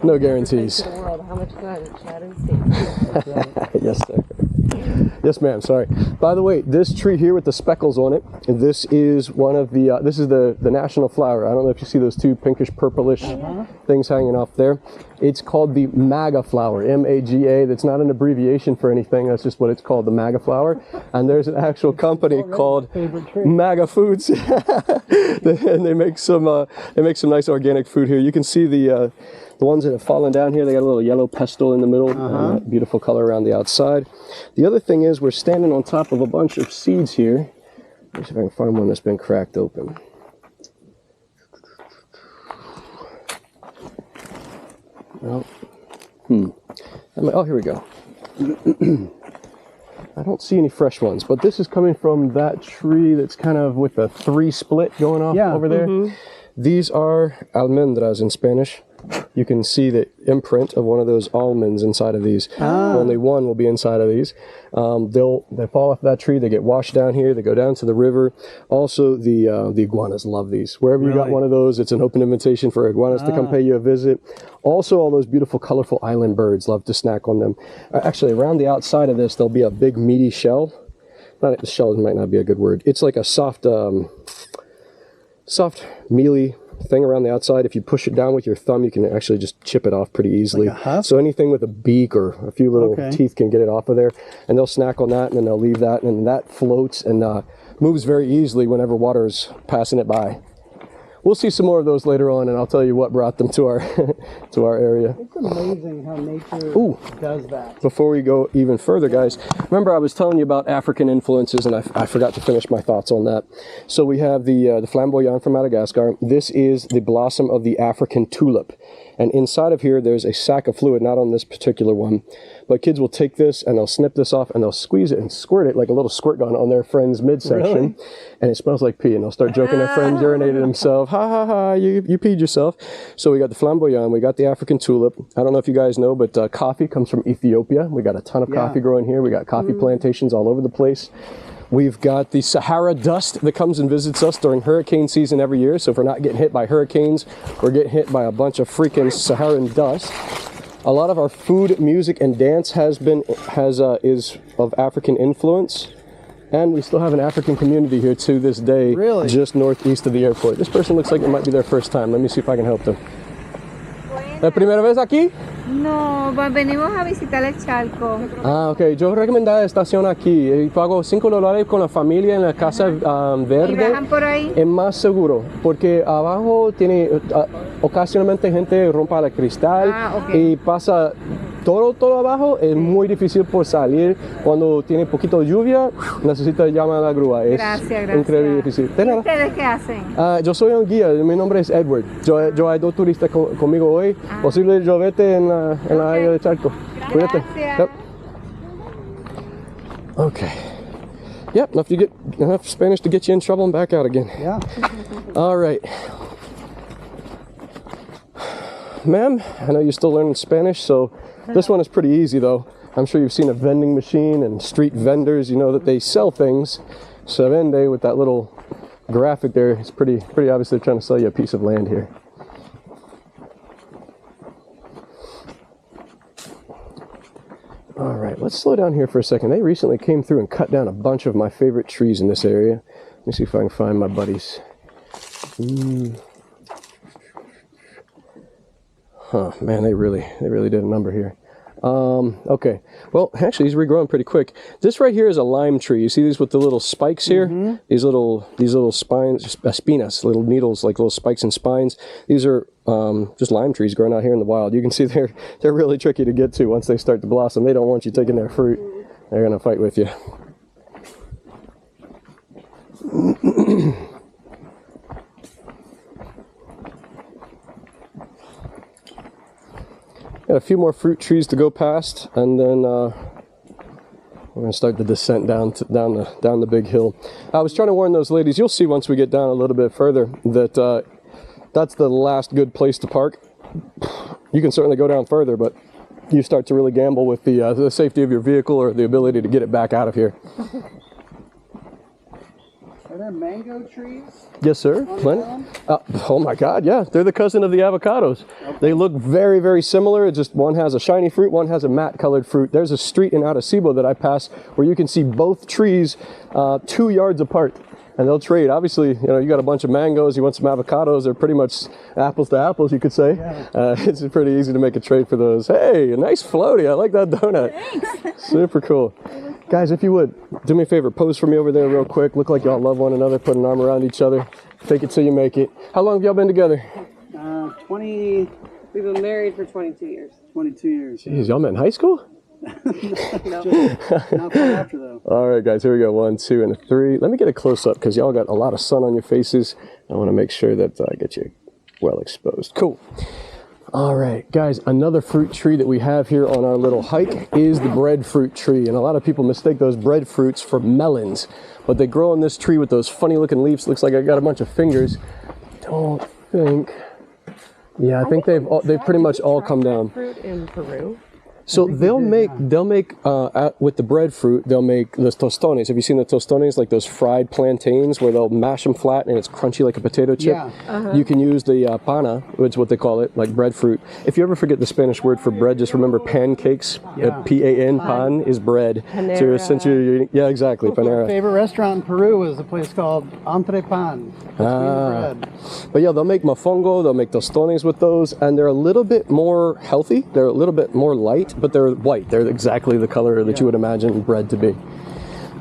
No guarantees. To the world. How much fun? Chat and see. Yes, sir. Yes, ma'am. Sorry. By the way, this tree here with the speckles on it, this is one of the, this is the national flower. I don't know if you see those two pinkish purplish things hanging off there. It's called the MAGA flower, M-A-G-A. That's not an abbreviation for anything. That's just what it's called, the MAGA flower. And there's an actual company called MAGA Foods. And they make some nice organic food here. You can see the ones that have fallen down here, they got a little yellow pestle in the middle, and that beautiful color around the outside. The other thing is we're standing on top of a bunch of seeds here. Let's see if I can find one that's been cracked open. Well, oh, here we go. I don't see any fresh ones, but this is coming from that tree that's kind of with a 3 split going off over there. These are almendras in Spanish. You can see the imprint of one of those almonds inside of these. Only one will be inside of these. They fall off that tree, they get washed down here, they go down to the river. Also, the iguanas love these. Wherever you got one of those, it's an open invitation for iguanas to come pay you a visit. Also, all those beautiful, colorful island birds love to snack on them. Actually, around the outside of this, there'll be a big, meaty shell. Shell might not be a good word. It's like a soft, mealy thing around the outside. If you push it down with your thumb, you can actually just chip it off pretty easily. Like so anything with a beak or a few little teeth can get it off of there, and they'll snack on that, and then they'll leave that, and that floats and moves very easily whenever water is passing it by. We'll see some more of those later on, and I'll tell you what brought them to our to our area. It's amazing how nature does that. Before we go even further, guys, remember I was telling you about African influences, and I forgot to finish my thoughts on that. So we have the flamboyant from Madagascar. This is the blossom of the African tulip. And inside of here, there's a sac of fluid, not on this particular one. But kids will take this and they'll snip this off and they'll squeeze it and squirt it like a little squirt gun on their friend's midsection. Really? And it smells like pee. And they'll start joking their friend urinated himself. Ha ha ha, you peed yourself. So we got the flamboyant, we got the African tulip. I don't know if you guys know, but coffee comes from Ethiopia. We got a ton of coffee growing here. We got coffee plantations all over the place. We've got the Sahara dust that comes and visits us during hurricane season every year. So if we're not getting hit by hurricanes, we're getting hit by a bunch of freaking Saharan dust. A lot of our food, music, and dance is of African influence. And we still have an African community here to this day, just northeast of the airport. This person looks like it might be their first time. Let me see if I can help them. ¿La primera vez aquí? No, venimos a visitar el Charco. Ah, ok. Yo recomendaba estación aquí. Y pago $5 con la familia en la casa verde. ¿Y bajan por ahí? Es más seguro, porque abajo tiene ocasionalmente gente rompa el cristal y pasa todo abajo. Es muy difícil por salir. Cuando tiene poquito de lluvia, necesita llamar a la grúa. Es increíble difícil. ¿Y ustedes qué hacen? Yo soy un guía. Mi nombre es Edward. Yo hay 2 turistas conmigo hoy. Posible yo vete en la área de Charco. Cuídate. Yep. Okay. Yep, enough Spanish to get you in trouble and back out again. Yeah. All right. Ma'am, I know you're still learning Spanish, so this one is pretty easy though. I'm sure you've seen a vending machine and street vendors. You know that they sell things. Se vende with that little graphic there. It's pretty obvious they're trying to sell you a piece of land here. All right, let's slow down here for a second. They recently came through and cut down a bunch of my favorite trees in this area. Let me see if I can find my buddies. Huh, man, they really did a number here. Okay, well, actually, he's regrowing pretty quick. This right here is a lime tree. You see these with the little spikes here? These little spines, espinas, little needles, like little spikes and spines. These are just lime trees growing out here in the wild. You can see they're really tricky to get to once they start to blossom. They don't want you taking their fruit. They're gonna fight with you. Got a few more fruit trees to go past, and then we're gonna start the descent down the big hill. I was trying to warn those ladies. You'll see once we get down a little bit further that that's the last good place to park. You can certainly go down further, but you start to really gamble with the safety of your vehicle or the ability to get it back out of here. Are there of mango trees? Yes, sir. On the Plenty. island? Oh my God, yeah. They're the cousin of the avocados. Okay. They look very, very similar. It's just one has a shiny fruit, one has a matte colored fruit. There's a street in Arecibo that I pass where you can see both trees 2 yards apart. And they'll trade. Obviously, you know, you got a bunch of mangoes, you want some avocados, they're pretty much apples to apples, you could say. Yeah. It's pretty easy to make a trade for those. Hey, a nice floaty. I like that donut. Thanks. Super cool. Guys, if you would, do me a favor, pose for me over there real quick. Look like y'all love one another, put an arm around each other. Take it till you make it. How long have y'all been together? 20, We've been married for 22 years. 22 years. Jeez, y'all met in high school? Not far after, though. All right, guys, here we go. 1, 2, and 3. Let me get a close-up because y'all got a lot of sun on your faces. I want to make sure that I get you well exposed. Cool. All right, guys, another fruit tree that we have here on our little hike is the breadfruit tree. And a lot of people mistake those breadfruits for melons. But they grow on this tree with those funny-looking leaves. Looks like I got a bunch of fingers. Don't think... Yeah, I think they've pretty much all come down. Fruit in Peru. So they'll make with the breadfruit, they'll make the tostones. Have you seen the tostones, like those fried plantains where they'll mash them flat and it's crunchy like a potato chip? Yeah. You can use the pana, which is what they call it, like breadfruit. If you ever forget the Spanish word for bread, just remember pancakes. Yeah. P-A-N, pan is bread. Panera. So essentially, you're eating, yeah, exactly, Our panera. favorite restaurant in Peru is a place called Entrepan. Bread. But yeah, they'll make mofongo, they'll make tostones with those, and they're a little bit more healthy. They're a little bit more light, but they're white. They're exactly the color that you would imagine bread to be.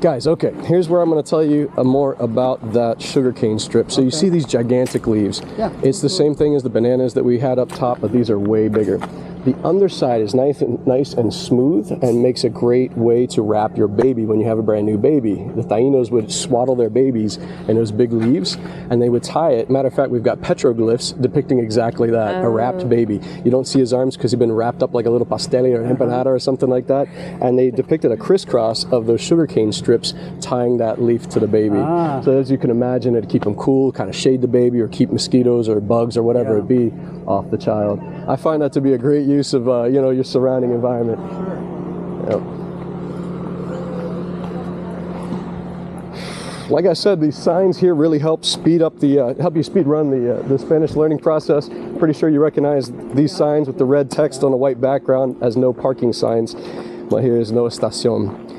Guys, okay, here's where I'm going to tell you more about that sugarcane strip. So you see these gigantic leaves. Yeah. It's the same thing as the bananas that we had up top, but these are way bigger. The underside is nice and smooth and makes a great way to wrap your baby when you have a brand new baby. The Tainos would swaddle their babies in those big leaves and they would tie it. Matter of fact, we've got petroglyphs depicting exactly that, a wrapped baby. You don't see his arms because he's been wrapped up like a little pastel or empanada or something like that. And they depicted a crisscross of those sugarcane strips tying that leaf to the baby. So as you can imagine, it'd keep them cool, kind of shade the baby or keep mosquitoes or bugs or whatever it be off the child. I find that to be a great use of you know, your surrounding environment. Yep. Like I said, these signs here really help speed up the help you speed run the Spanish learning process. Pretty sure you recognize these signs with the red text on a white background as no parking signs. Well, here is no estación.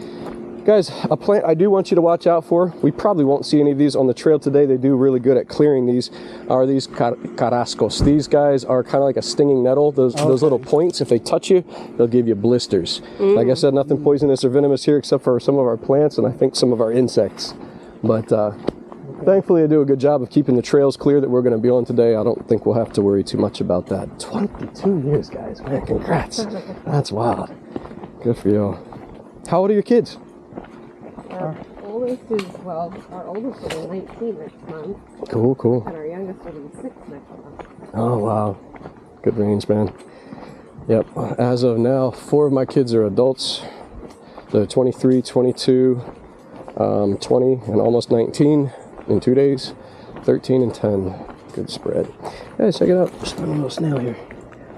Guys, a plant I do want you to watch out for. We probably won't see any of these on the trail today. They do really good at clearing these. Are these carrascos? These guys are kind of like a stinging nettle. Those little points, if they touch you, they'll give you blisters. Like I said, nothing poisonous or venomous here except for some of our plants and I think some of our insects. But thankfully, I do a good job of keeping the trails clear that we're going to be on today. I don't think we'll have to worry too much about that. 22 years, guys. Man, congrats. That's wild. Good for you. How old are your kids? Our oldest is, well, our oldest will be 19 next month. Cool, cool. And our youngest will be 6 next month. Oh, wow. Good range, man. Yep. As of now, 4 of my kids are adults. They're 23, 22, 20, and almost 19 in 2 days. 13 and 10. Good spread. Hey, check it out. Just a little snail here.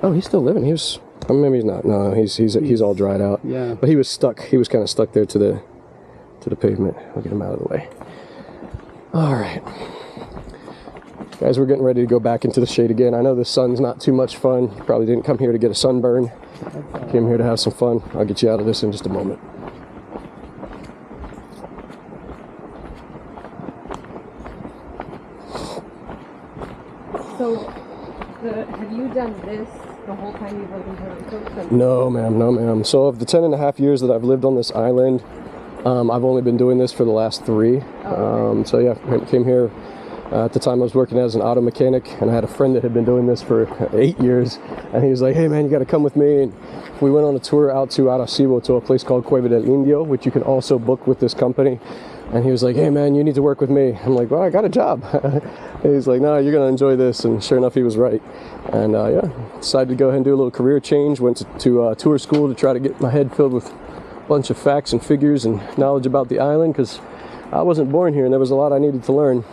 Oh, he's still living. He was... I mean, maybe he's not. No, he's all dried out. Yeah. But he was stuck. He was kind of stuck there to the pavement. I'll get him out of the way. All right. Guys, we're getting ready to go back into the shade again. I know the sun's not too much fun. You probably didn't come here to get a sunburn. Came here to have some fun. I'll get you out of this in just a moment. So, have you done this the whole time you've lived in Puerto Rico? No, ma'am. No, ma'am. So of the 10.5 years that I've lived on this island, I've only been doing this for the last 3. So yeah, I came here at the time I was working as an auto mechanic, and I had a friend that had been doing this for 8 years, and he was like, hey man, you got to come with me. And we went on a tour out to Arecibo to a place called Cueva del Indio, which you can also book with this company. And he was like, hey man, you need to work with me. I'm like, well, I got a job. He's like, no, you're going to enjoy this. And sure enough, he was right. And yeah, decided to go ahead and do a little career change. Went to tour school to try to get my head filled with a bunch of facts and figures and knowledge about the island, because I wasn't born here and there was a lot I needed to learn.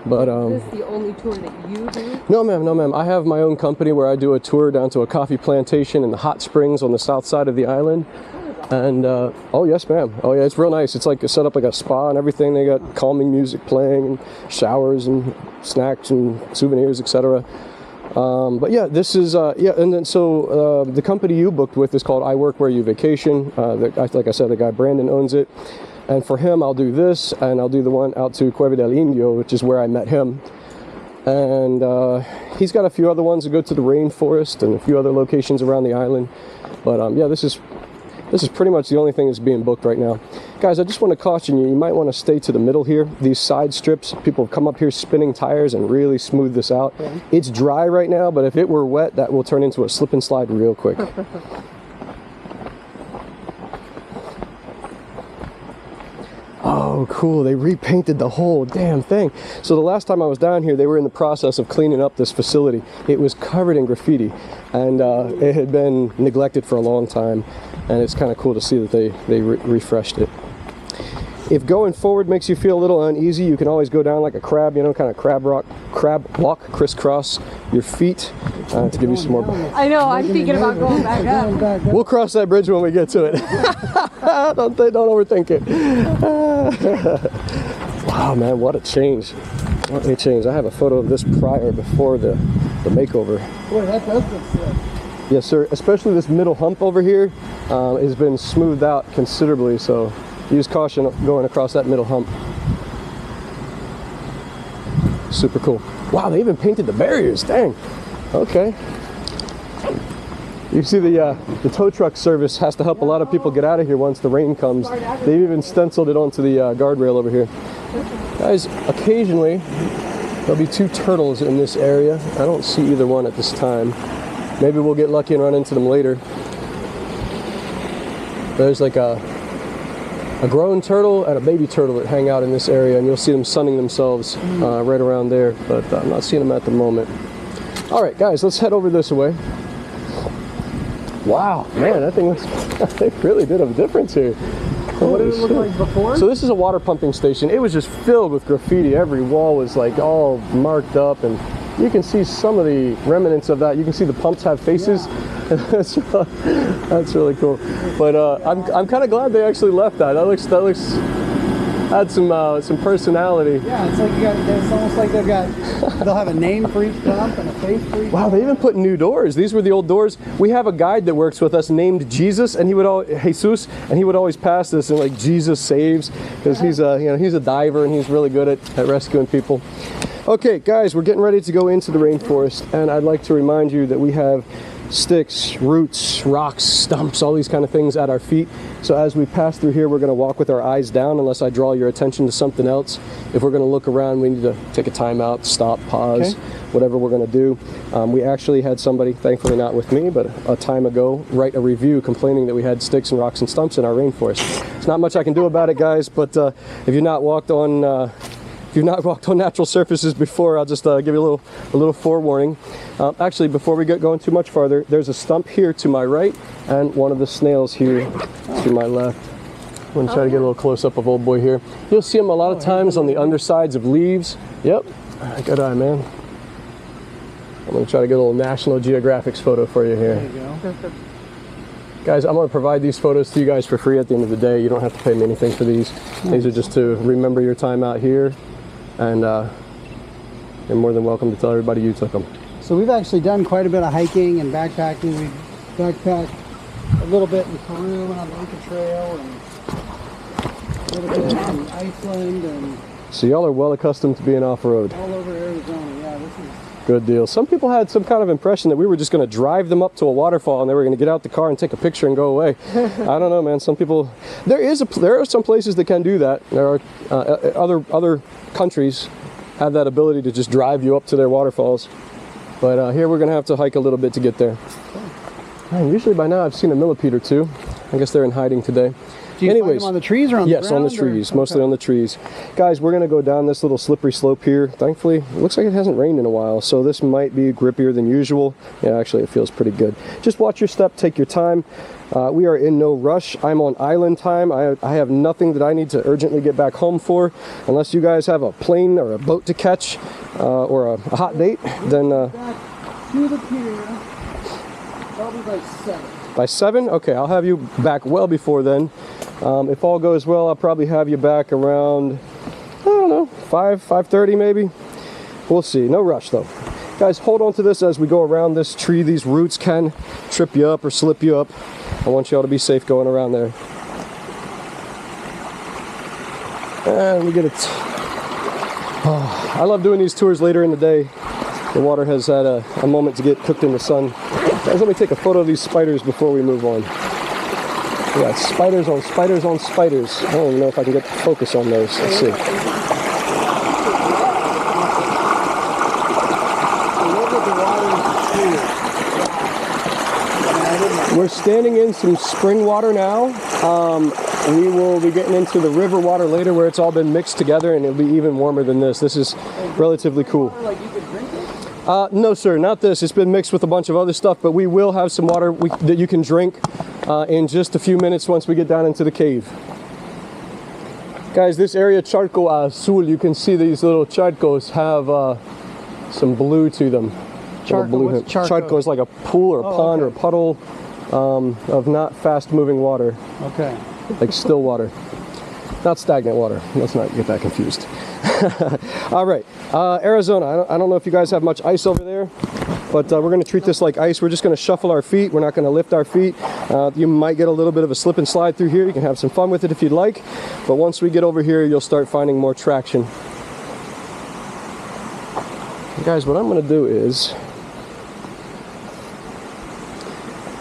But is this the only tour that you do? No ma'am, no ma'am. I have my own company where I do a tour down to a coffee plantation in the hot springs on the south side of the island. And oh yes, ma'am. Oh yeah, it's real nice. It's like set up like a spa and everything. They got calming music playing and showers and snacks and souvenirs, etc. But yeah, this is yeah. And then so the company you booked with is called I Work Where You Vacation. Like I said, the guy Brandon owns it. And for him, I'll do this, and I'll do the one out to Cueva del Indio, which is where I met him. And he's got a few other ones that go to the rainforest and a few other locations around the island. But yeah, this is pretty much the only thing that's being booked right now. Guys, I just want to caution you, you might want to stay to the middle here. These side strips, people have come up here spinning tires and really smooth this out. It's dry right now, but if it were wet, that will turn into a slip and slide real quick. Oh, cool. They repainted the whole damn thing. So the last time I was down here, they were in the process of cleaning up this facility. It was covered in graffiti, and it had been neglected for a long time, and it's kind of cool to see that they refreshed it. If going forward makes you feel a little uneasy, you can always go down like a crab, you know, kind of crab walk, crisscross your feet to give you some more. I know, I'm thinking about going back up. We'll cross that bridge when we get to it. don't overthink it. Wow, man, what a change. What a change. I have a photo of this prior before the makeover. Boy, that does look sick. Yes, sir. Especially this middle hump over here has been smoothed out considerably, so use caution going across that middle hump. Super cool. Wow, they even painted the barriers. Dang. Okay. You see the tow truck service has to help a lot of people get out of here once the rain comes. They've even stenciled it onto the guardrail over here. Guys, occasionally there'll be two turtles in this area. I don't see either one at this time. Maybe we'll get lucky and run into them later. There's like a grown turtle and a baby turtle that hang out in this area, and you'll see them sunning themselves right around there, but I'm not seeing them at the moment. All right, guys, let's head over this way. Wow, man, that thing looks, they really did a difference here. What did it look like before? So this is a water pumping station. It was just filled with graffiti. Every wall was like all marked up, and you can see some of the remnants of that. You can see the pumps have faces. Yeah. That's really cool. But I'm kind of glad they actually left that. That looks had some personality. Yeah, it's like it's almost like they'll have a name for each pump and a face for each. Wow, they even put new doors. These were the old doors. We have a guide that works with us named Jesus, and he would always pass this and like Jesus saves, because he's a diver and he's really good at rescuing people. Okay, guys, we're getting ready to go into the rainforest, and I'd like to remind you that we have sticks, roots, rocks, stumps, all these kind of things at our feet. So as we pass through here, we're going to walk with our eyes down unless I draw your attention to something else. If we're going to look around, we need to take a time out, stop, pause, whatever we're going to do. We actually had somebody, thankfully not with me, but a time ago, write a review complaining that we had sticks and rocks and stumps in our rainforest. There's not much I can do about it, guys, but if you've not walked on natural surfaces before, I'll just give you a little forewarning. Actually, before we get going too much farther, there's a stump here to my right and one of the snails here to my left. I'm going to try to get a little close-up of old boy here. You'll see him a lot of times on the undersides of leaves. Yep, good eye, man. I'm going to try to get a little National Geographic's photo for you here. There you go. Guys, I'm going to provide these photos to you guys for free at the end of the day. You don't have to pay me anything for these. These are just to remember your time out here. And you're more than welcome to tell everybody you took them. So we've actually done quite a bit of hiking and backpacking. We backpacked a little bit in Peru and on the Inca Trail, and a little bit in Iceland, and so y'all are well accustomed to being off-road. all over Arizona. Yeah, this is Good deal. Some people had some kind of impression that we were just going to drive them up to a waterfall and they were going to get out the car and take a picture and go away. I don't know, man. Some people, there are some places that can do that. There are other countries have that ability to just drive you up to their waterfalls. But here we're going to have to hike a little bit to get there. Man, usually by now I've seen a millipede or two. I guess they're in hiding today. Do you find them on the trees or on the ground? Yes, on the trees, mostly on the trees. Guys, we're going to go down this little slippery slope here. Thankfully, it looks like it hasn't rained in a while, so this might be grippier than usual. Yeah, actually, it feels pretty good. Just watch your step, take your time. We are in no rush. I'm on island time. I have nothing that I need to urgently get back home for. Unless you guys have a plane or a boat to catch or a hot date, then... To the pier. Probably by 7. By 7? Okay, I'll have you back well before then. If all goes well, I'll probably have you back around, I don't know, 5:30 maybe. We'll see. No rush though. Guys, hold on to this as we go around this tree. These roots can trip you up or slip you up. I want y'all to be safe going around there. And we get it. Oh, I love doing these tours later in the day. The water has had a moment to get cooked in the sun. Guys, let me take a photo of these spiders before we move on. We got spiders on spiders on spiders. I don't even know if I can get the focus on those. Let's see. We're standing in some spring water now. We will be getting into the river water later where it's all been mixed together, and it'll be even warmer than this. This is relatively cool. No, sir, not this. It's been mixed with a bunch of other stuff, but we will have some water that you can drink in just a few minutes once we get down into the cave. Guys, this area, Charco Azul, you can see these little charcos have some blue to them. Charco, what's Charco? Charco is like a pool or a pond or a puddle of not fast-moving water. Okay. Like still water. Not stagnant water. Let's not get that confused. All right, Arizona. I don't know if you guys have much ice over there, but we're going to treat this like ice. We're just going to shuffle our feet. We're not going to lift our feet. You might get a little bit of a slip and slide through here. You can have some fun with it if you'd like, but once we get over here, you'll start finding more traction. Guys, what I'm going to do is,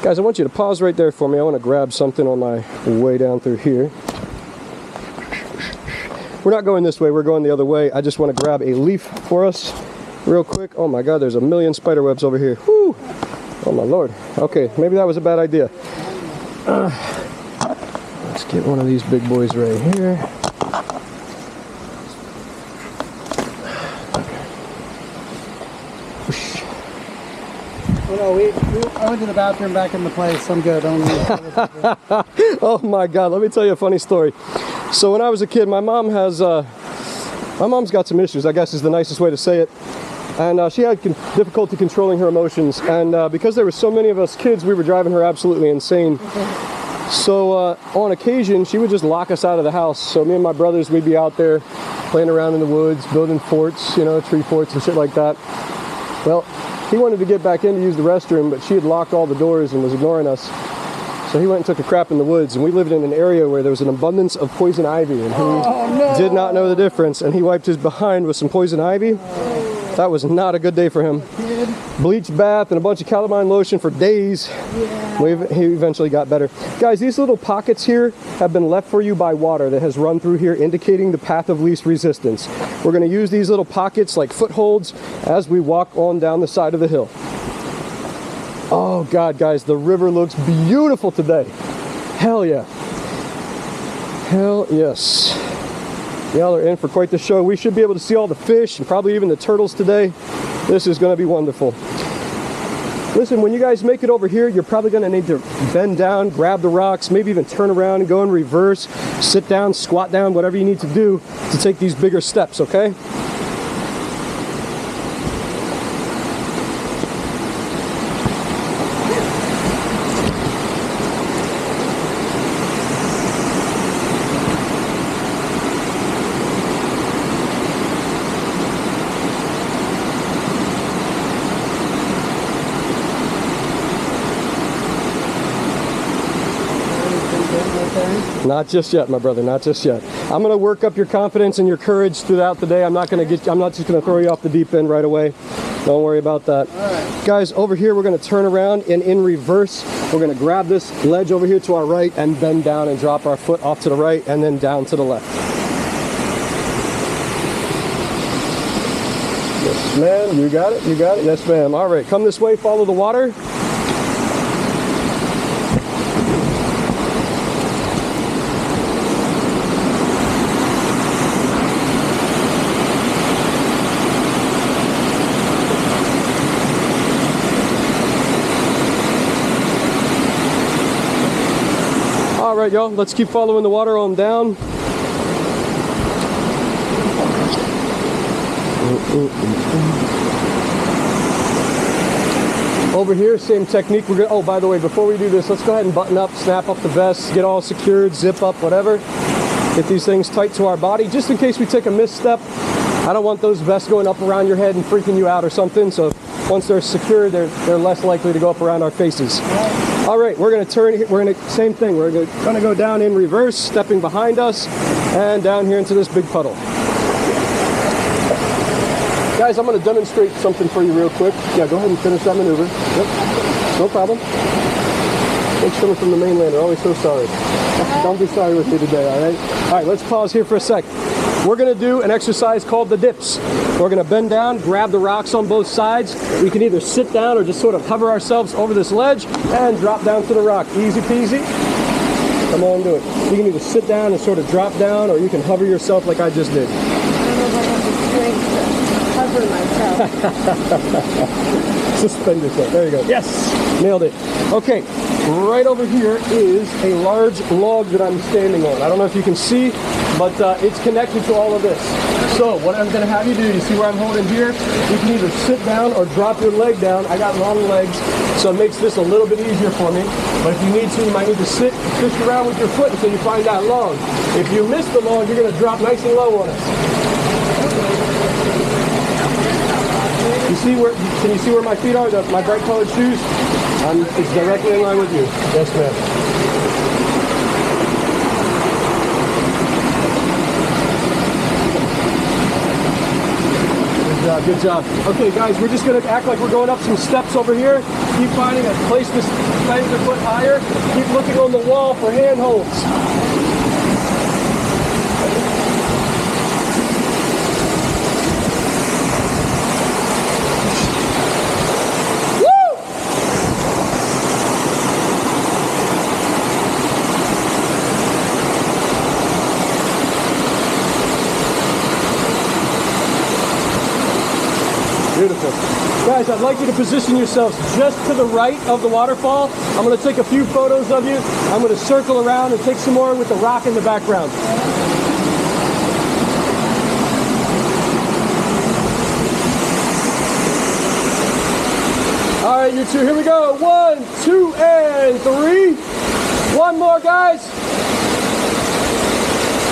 guys, I want you to pause right there for me. I want to grab something on my way down through here. We're not going this way, we're going the other way. I just want to grab a leaf for us real quick. Oh my God, there's a million spider webs over here. Whew. Oh my Lord. Okay, maybe that was a bad idea. Let's get one of these big boys right here. Oh no, I went to the bathroom back in the place. I'm good. Oh my God, let me tell you a funny story. So when I was a kid, my mom's got some issues, I guess is the nicest way to say it. And she had difficulty controlling her emotions. And because there were so many of us kids, we were driving her absolutely insane. So on occasion, she would just lock us out of the house. So me and my brothers, we'd be out there playing around in the woods, building forts, you know, tree forts and shit like that. Well, he wanted to get back in to use the restroom, but she had locked all the doors and was ignoring us. So he went and took a crap in the woods, and we lived in an area where there was an abundance of poison ivy, and he did not know the difference, and he wiped his behind with some poison ivy. That was not a good day for him. Bleach bath and a bunch of calamine lotion for days. He eventually got better. Guys, these little pockets here have been left for you by water that has run through here, indicating the path of least resistance. We're going to use these little pockets like footholds as we walk on down the side of the hill. Oh God, guys, the river looks beautiful today. Hell yeah. Hell yes. Y'all are in for quite the show. We should be able to see all the fish and probably even the turtles today. This is going to be wonderful. Listen, when you guys make it over here, you're probably going to need to bend down, grab the rocks, maybe even turn around and go in reverse, sit down, squat down, whatever you need to do to take these bigger steps, okay? Not just yet, my brother, not just yet. I'm going to work up your confidence and your courage throughout the day. I'm not just going to throw you off the deep end right away. Don't worry about that. All right. Guys, over here we're going to turn around and in reverse, we're going to grab this ledge over here to our right and bend down and drop our foot off to the right and then down to the left. Yes, ma'am, you got it, you got it. Yes, ma'am. All right, come this way, follow the water. All right, y'all, let's keep following the water on down. Over here, same technique. We're gonna, oh, by the way, before we do this, let's go ahead and button up, snap up the vest, get all secured, zip up, whatever. Get these things tight to our body, just in case we take a misstep. I don't want those vests going up around your head and freaking you out or something. So once they're secure, they're less likely to go up around our faces. All right, we're gonna turn. We're gonna same thing. We're gonna go down in reverse, stepping behind us, and down here into this big puddle. Guys, I'm gonna demonstrate something for you real quick. Yeah, go ahead and finish that maneuver. Yep, no problem. Thanks coming from the mainland. We're always so sorry. Don't be sorry with me today, all right? All right, let's pause here for a sec. We're gonna do an exercise called the dips. We're gonna bend down, grab the rocks on both sides. We can either sit down or just sort of hover ourselves over this ledge and drop down to the rock. Easy peasy. Come on, do it. You can either sit down and sort of drop down, or you can hover yourself like I just did. I don't know if I have the strength to cover myself. Suspend yourself. There you go. Yes! Nailed it. Okay, right over here is a large log that I'm standing on. I don't know if you can see, but it's connected to all of this. So what I'm going to have you do, you see where I'm holding here? You can either sit down or drop your leg down. I got long legs, so it makes this a little bit easier for me. But if you need to, you might need to sit, fish around with your foot until you find that log. If you miss the log, you're going to drop nice and low on us. You see where? Can you see where my feet are? My bright colored shoes? It's directly in line with you. Yes, ma'am. Good job, good job. Okay, guys, we're just gonna act like we're going up some steps over here. Keep finding a place to plant your foot higher. Keep looking on the wall for handholds. Beautiful. Guys, I'd like you to position yourselves just to the right of the waterfall. I'm going to take a few photos of you. I'm going to circle around and take some more with the rock in the background. All right, you two, here we go. 1, 2, and 3. One more, guys.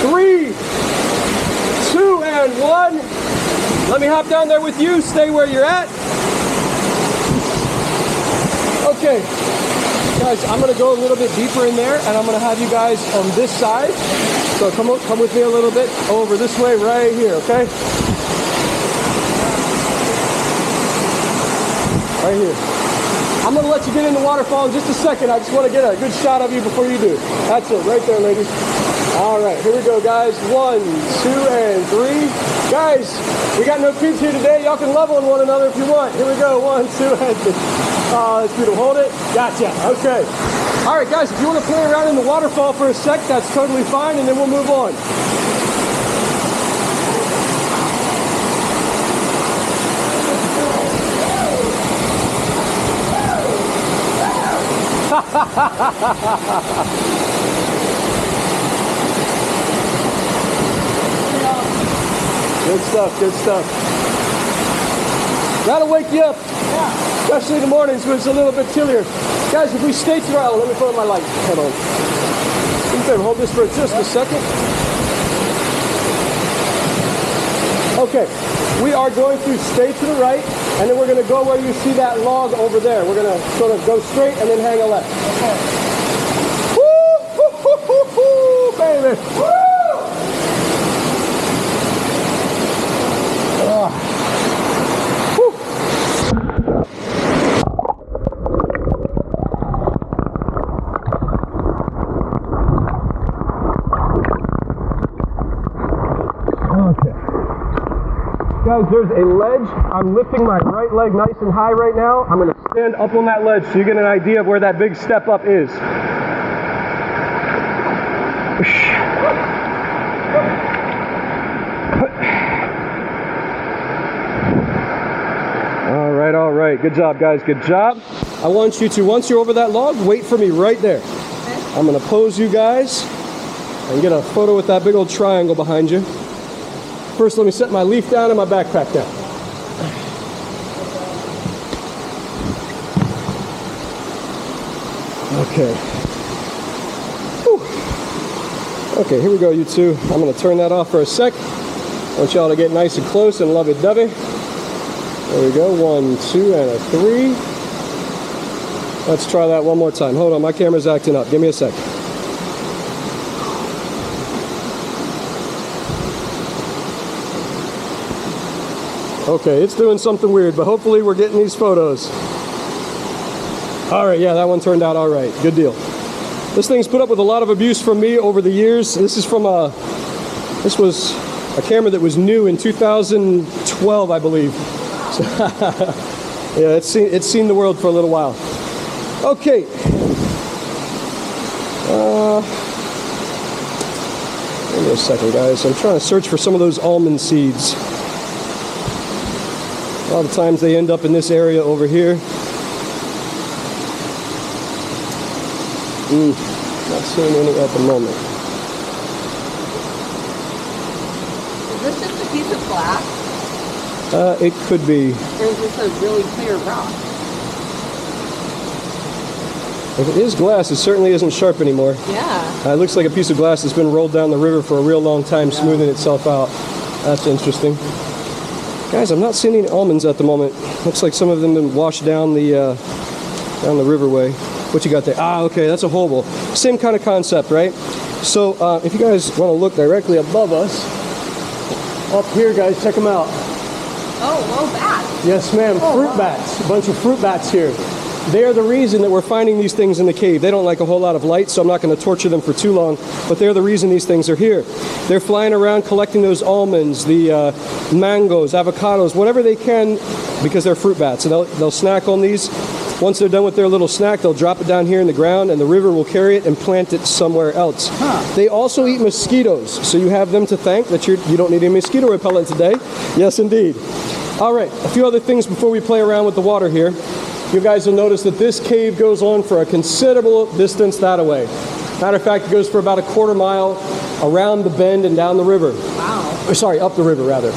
3, 2, and 1. Let me hop down there with you. Stay where you're at. Okay. Guys, I'm going to go a little bit deeper in there, and I'm going to have you guys on this side. So come with me a little bit over this way right here, okay? Right here. I'm going to let you get in the waterfall in just a second. I just want to get a good shot of you before you do. That's it, right there, ladies. All right, here we go, guys. 1, 2, and 3. Guys, we got no kids here today. Y'all can love on one another if you want. Here we go. 1, 2, and 3. Oh, that's beautiful. Hold it. Gotcha. Okay. All right, guys, if you want to play around in the waterfall for a sec, that's totally fine, and then we'll move on. Good stuff, good stuff. That'll wake you up. Yeah. Especially in the mornings when it's a little bit chillier. Guys, if we stay through, let me put on my light. Hold on. Do me a favor, hold this for just a second. Okay, we are going to stay to the right, and then we're going to go where you see that log over there. We're going to sort of go straight and then hang a left. Okay. Woo! Woo! Woo! Woo! Woo! Baby! Woo! Guys, there's a ledge. I'm lifting my right leg nice and high right now. I'm going to stand up on that ledge so you get an idea of where that big step up is. All right. Good job, guys. Good job. I want you to, once you're over that log, wait for me right there. I'm going to pose you guys and get a photo with that big old triangle behind you. First, let me set my leaf down and my backpack down. Okay. Whew. Okay, here we go, you two. I'm going to turn that off for a sec. I want y'all to get nice and close and lovey-dovey. There we go. 1, 2, and a 3. Let's try that one more time. Hold on, my camera's acting up. Give me a sec. Okay, it's doing something weird, but hopefully we're getting these photos. All right, yeah, that one turned out all right. Good deal. This thing's put up with a lot of abuse from me over the years. This is from this was a camera that was new in 2012, I believe. So yeah, it's seen the world for a little while. Okay. Give me a second, guys. I'm trying to search for some of those almond seeds. A lot of times they end up in this area over here. Not seeing any at the moment. Is this just a piece of glass? It could be. Or is this a really clear rock? If it is glass, it certainly isn't sharp anymore. Yeah. It looks like a piece of glass that's been rolled down the river for a real long time, smoothing itself out. That's interesting. Guys, I'm not seeing any almonds at the moment. Looks like some of them have been washed down the riverway. What you got there? Ah, okay, that's a hobo. Same kind of concept, right? So if you guys want to look directly above us, up here, guys, check them out. Oh, whoa, bats. Yes, ma'am. Oh, fruit wow. bats. A bunch of fruit bats here. They are the reason that we're finding these things in the cave. They don't like a whole lot of light, so I'm not going to torture them for too long, but they're the reason these things are here. They're flying around collecting those almonds, the mangoes, avocados, whatever they can, because they're fruit bats. And they'll snack on these. Once they're done with their little snack, they'll drop it down here in the ground, and the river will carry it and plant it somewhere else. They also eat mosquitoes, so you have them to thank that you don't need any mosquito repellent today. Yes, indeed. All right, a few other things before we play around with the water here. You guys will notice that this cave goes on for a considerable distance that way. Matter of fact, it goes for about a quarter mile around the bend and down the river. Wow. Or sorry, up the river rather.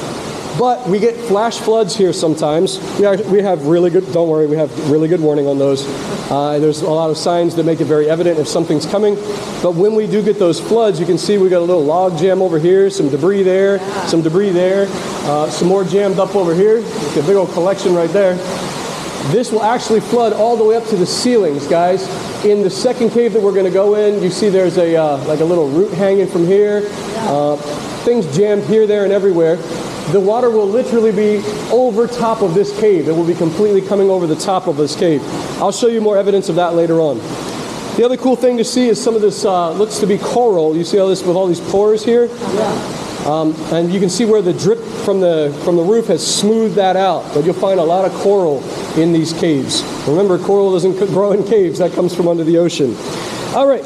But we get flash floods here sometimes. We have really good, don't worry, we have really good warning on those. There's a lot of signs that make it very evident if something's coming. But when we do get those floods, you can see we got a little log jam over here, some debris there, some debris there, some more jammed up over here. Look at a big old collection right there. This will actually flood all the way up to the ceilings, guys. In the second cave that we're going to go in, you see there's a like a little root hanging from here. Things jammed here, there, and everywhere. The water will literally be over top of this cave. It will be completely coming over the top of this cave. I'll show you more evidence of that later on. The other cool thing to see is some of this looks to be coral. You see all this with all these pores here? Yeah. And you can see where the drip from the roof has smoothed that out. But you'll find a lot of coral in these caves. Remember, coral doesn't grow in caves. That comes from under the ocean. All right.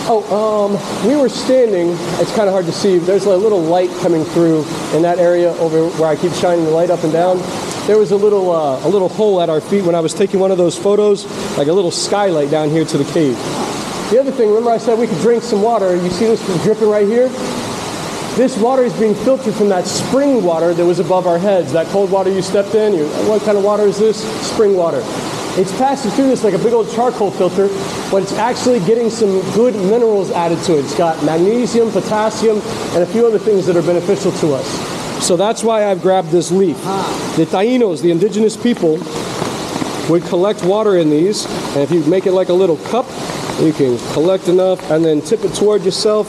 We were standing, it's kind of hard to see, there's a little light coming through in that area over where I keep shining the light up and down. There was a little hole at our feet when I was taking one of those photos, like a little skylight down here to the cave. The other thing, remember I said we could drink some water. You see this dripping right here? This water is being filtered from that spring water that was above our heads. That cold water you stepped in, what kind of water is this? Spring water. It's passing through this like a big old charcoal filter, but it's actually getting some good minerals added to it. It's got magnesium, potassium, and a few other things that are beneficial to us. So that's why I've grabbed this leaf. The Tainos, the indigenous people, would collect water in these, and if you make it like a little cup, you can collect enough and then tip it toward yourself.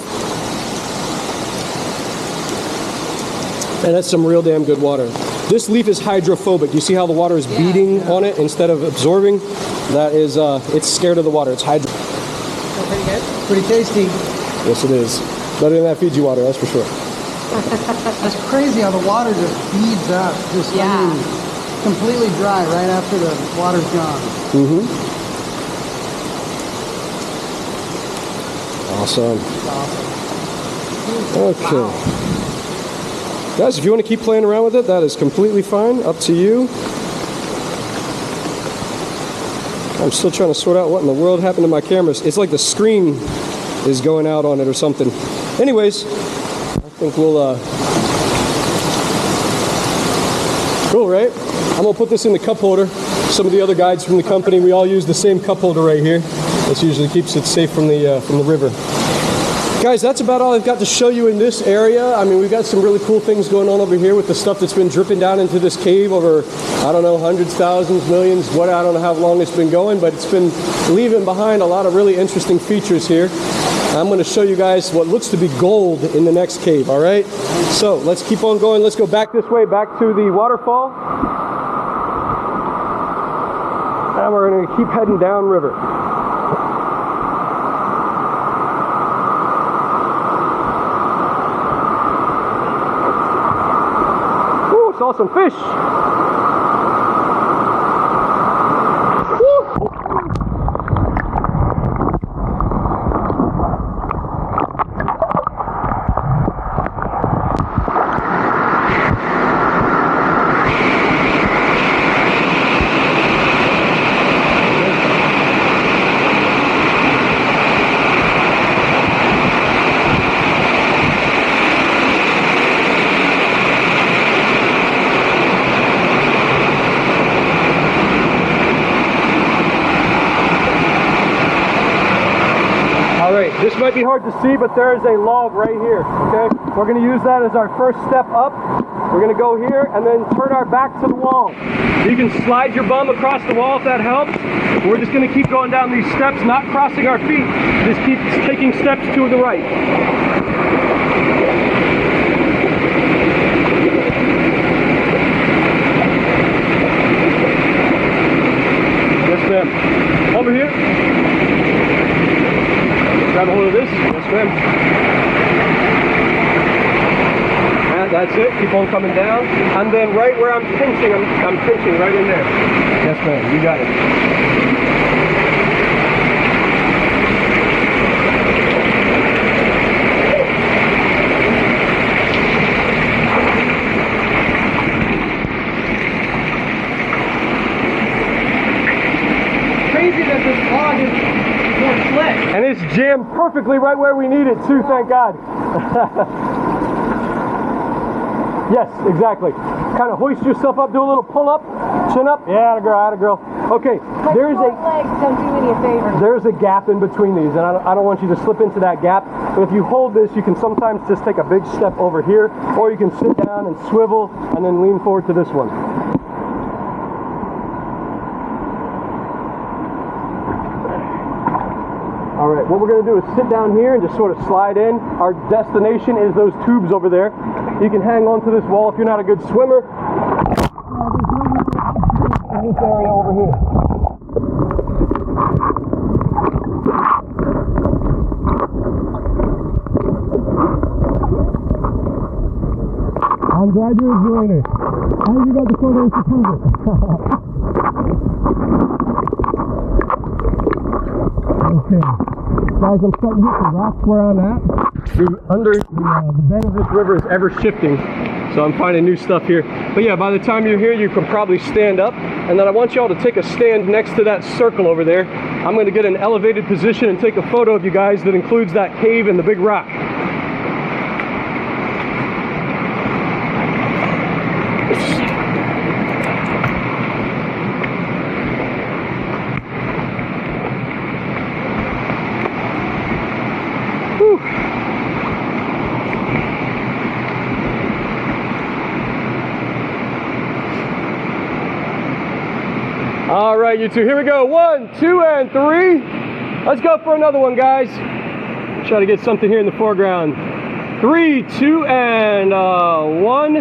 And that's some real damn good water. This leaf is hydrophobic. You see how the water is beating on it instead of absorbing? That is, it's scared of the water. It's hydro. Pretty good? Pretty tasty. Yes, it is. Better than that Fiji water, that's for sure. It's crazy how the water just beads up. Just completely dry right after the water's gone. Awesome. Okay. Wow. Guys, if you want to keep playing around with it, that is completely fine. Up to you. I'm still trying to sort out what in the world happened to my cameras. It's like the screen is going out on it or something. Anyways, I think we'll... Cool, right? I'm gonna put this in the cup holder. Some of the other guides from the company, we all use the same cup holder right here. This usually keeps it safe from the river. Guys, that's about all I've got to show you in this area. I mean, we've got some really cool things going on over here with the stuff that's been dripping down into this cave over, I don't know, hundreds, thousands, millions, I don't know how long it's been going, but it's been leaving behind a lot of really interesting features here. I'm going to show you guys what looks to be gold in the next cave, all right? So let's keep on going. Let's go back this way, back to the waterfall. And we're going to keep heading downriver. Ooh, saw some fish. This might be hard to see, but there is a log right here, okay? We're going to use that as our first step up. We're going to go here and then turn our back to the wall. You can slide your bum across the wall if that helps. We're just going to keep going down these steps, not crossing our feet. Just keep taking steps to the right. Yes, ma'am. Over here. Grab a hold of this. Yes, ma'am. And that's it. Keep on coming down. And then right where I'm pinching, I'm pinching right in there. Yes, ma'am. You got it. Crazy that this log is more slick. And it's jammed perfectly right where we need it too, thank God. Yes, exactly. Kind of hoist yourself up, do a little pull up, chin up. Yeah, atta girl, atta girl. Okay, there's legs don't do me a favor. there's a gap in between these, and I don't want you to slip into that gap. But if you hold this, you can sometimes just take a big step over here, or you can sit down and swivel and then lean forward to this one. All right, what we're going to do is sit down here and just sort of slide in. Our destination is those tubes over there. You can hang on to this wall if you're not a good swimmer. This area over here. I'm glad you're enjoying it. I hope you got the photos to prove it. Okay. Guys, I'm starting to hit the rocks where I'm at. The bed of this river is ever shifting, so I'm finding new stuff here. But yeah, by the time you're here, you can probably stand up. And then I want y'all to take a stand next to that circle over there. I'm going to get an elevated position and take a photo of you guys that includes that cave and the big rock. All right, you two, here we go. 1, 2, and 3. Let's go for another one, guys. Try to get something here in the foreground. 3, 2, and 1.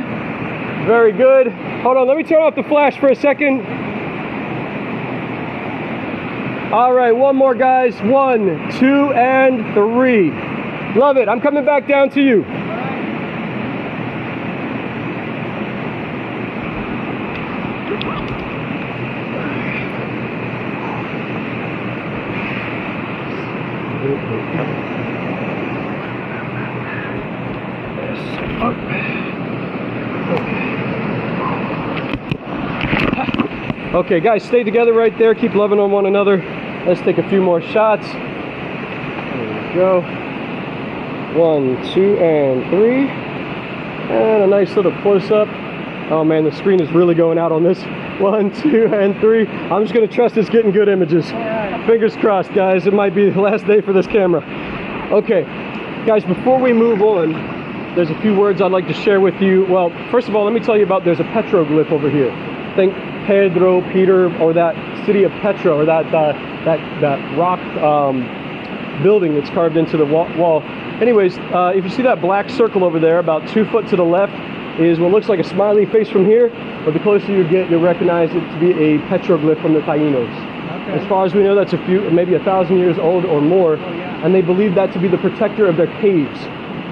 Very good. Hold on, let me turn off the flash for a second. All right, one more, guys. 1, 2, and 3. Love it. I'm coming back down to you. Okay, guys, stay together right there. Keep loving on one another. Let's take a few more shots. There we go. 1, 2, and 3. And a nice little close-up. Oh man, the screen is really going out on this. 1, 2, and 3. I'm just gonna trust it's getting good images. Fingers crossed, guys. It might be the last day for this camera. Okay, guys, before we move on, there's a few words I'd like to share with you. Well, first of all, let me tell you about, there's a petroglyph over here. Think Pedro, Peter, or that city of Petra, or that rock building that's carved into the wall. Anyways, if you see that black circle over there, about 2 foot to the left, is what looks like a smiley face from here, but the closer you get, you'll recognize it to be a petroglyph from the Taínos. Okay. As far as we know, that's maybe 1,000 years old or more, and they believe that to be the protector of their caves.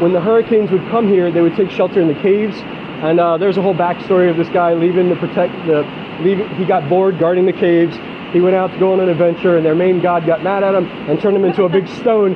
When the hurricanes would come here, they would take shelter in the caves, and there's a whole backstory of this guy leaving to protect he got bored guarding the caves. He went out to go on an adventure, and their main god got mad at him and turned him into a big stone,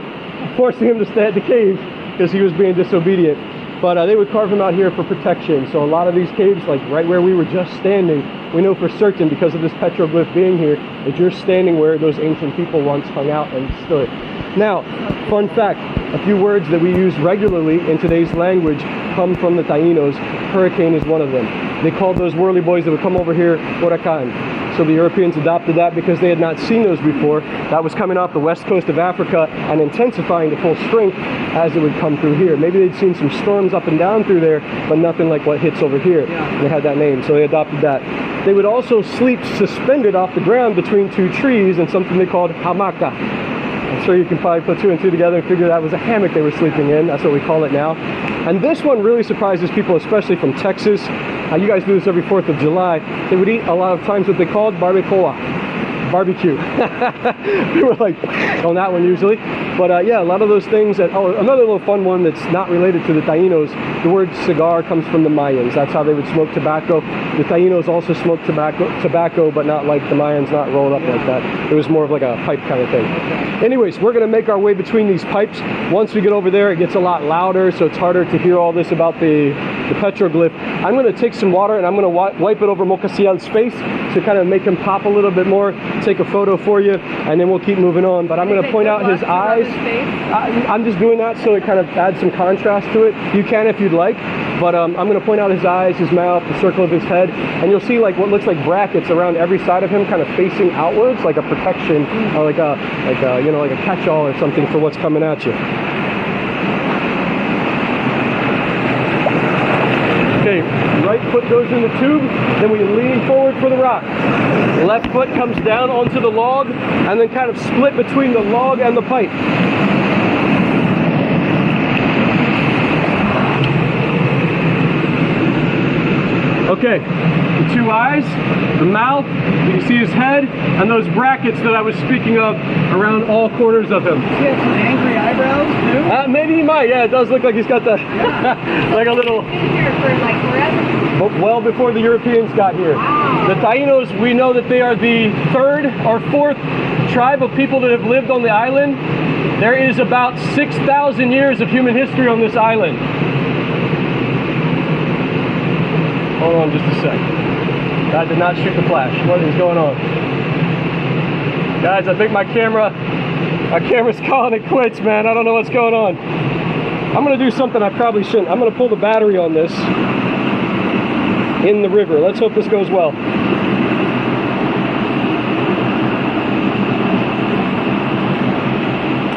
forcing him to stay at the cave because he was being disobedient. But they would carve him out here for protection. So a lot of these caves, like right where we were just standing, we know for certain because of this petroglyph being here that you're standing where those ancient people once hung out and stood. Now, fun fact, a few words that we use regularly in today's language come from the Taínos. Hurricane is one of them. They called those whirly boys that would come over here huracán. So the Europeans adopted that because they had not seen those before. That was coming off the west coast of Africa and intensifying to full strength as it would come through here. Maybe they'd seen some storms up and down through there, but nothing like what hits over here. Yeah. They had that name, so they adopted that. They would also sleep suspended off the ground between 2 trees in something they called hamaca. I'm sure you can probably put 2 and 2 together and figure that was a hammock they were sleeping in. That's what we call it now. And this one really surprises people, especially from Texas. You guys do this every 4th of July. They would eat a lot of times what they called barbacoa. Barbecue. We were like on that one usually. But yeah, a lot of those things. Another little fun one that's not related to the Taínos, the word cigar comes from the Mayans. That's how they would smoke tobacco. The Taínos also smoked tobacco, but not like the Mayans, not rolled up like that. It was more of like a pipe kind of thing. Anyways, we're gonna make our way between these pipes. Once we get over there, it gets a lot louder, so it's harder to hear all this about the petroglyph. I'm gonna take some water and I'm gonna wipe it over Mocasiel's face to kind of make him pop a little bit more, take a photo for you, and then we'll keep moving on. But I'm gonna point out his eyes. I'm just doing that so it kind of adds some contrast to it. You can if you'd like, but I'm going to point out his eyes, his mouth, the circle of his head, and you'll see like what looks like brackets around every side of him, kind of facing outwards, like a protection, or like a catch-all or something for what's coming at you. Okay, right foot goes in the tube, then we lean forward for the rock. Left foot comes down onto the log, and then kind of split between the log and the pipe. Okay, the 2 eyes, the mouth, you can see his head, and those brackets that I was speaking of around all corners of him. Does he have some angry eyebrows too? Maybe he might, yeah, it does look like he's got the, like a little... Been here for like forever. Well before the Europeans got here. Wow. The Taínos, we know that they are the 3rd or 4th tribe of people that have lived on the island. There is about 6,000 years of human history on this island. Hold on just a sec. God did not shoot the flash. What is going on? Guys, I think my camera's calling it quits, man. I don't know what's going on. I'm gonna do something I probably shouldn't. I'm gonna pull the battery on this in the river. Let's hope this goes well.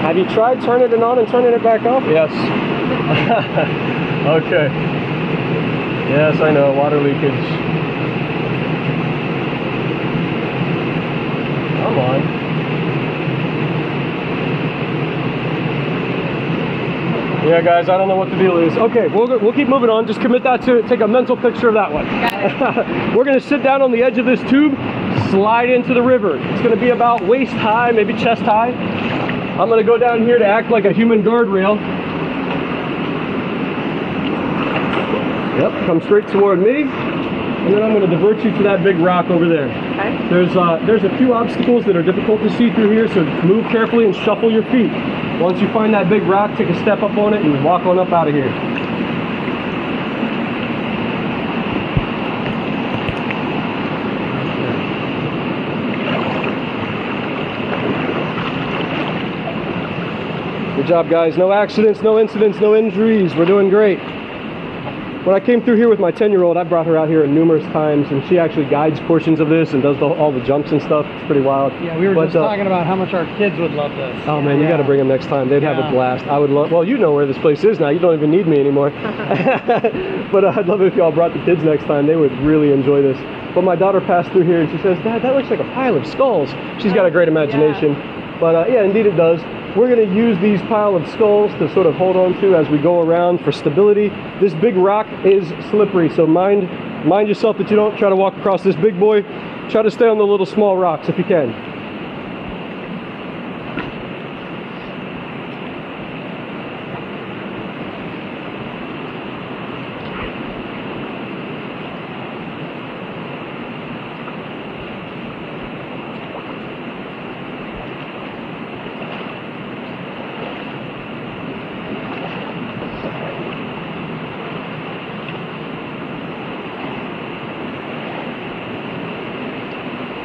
Have you tried turning it on and turning it back off? Yes. Okay. Yes, I know, water leakage. Come on. Yeah, guys, I don't know what the deal is. Okay, we'll keep moving on. Just commit that to take a mental picture of that one. We're going to sit down on the edge of this tube, slide into the river. It's going to be about waist high, maybe chest high. I'm going to go down here to act like a human guardrail. Yep, come straight toward me, and then I'm going to divert you to that big rock over there. Okay. There's a few obstacles that are difficult to see through here, so move carefully and shuffle your feet. Once you find that big rock, take a step up on it and walk on up out of here. Good job, guys. No accidents, no incidents, no injuries. We're doing great. When I came through here with my 10-year-old, I brought her out here numerous times, and she actually guides portions of this and does all the jumps and stuff. It's pretty wild. Yeah, we were just talking about how much our kids would love this. Oh man, you got to bring them next time. They'd have a blast. I would love. Well, you know where this place is now. You don't even need me anymore. But I'd love it if y'all brought the kids next time. They would really enjoy this. But my daughter passed through here and she says, "Dad, that looks like a pile of skulls." She's got a great imagination. But yeah, indeed it does. We're going to use these pile of skulls to sort of hold on to as we go around for stability. This big rock is slippery, so mind yourself that you don't try to walk across this big boy. Try to stay on the little small rocks if you can.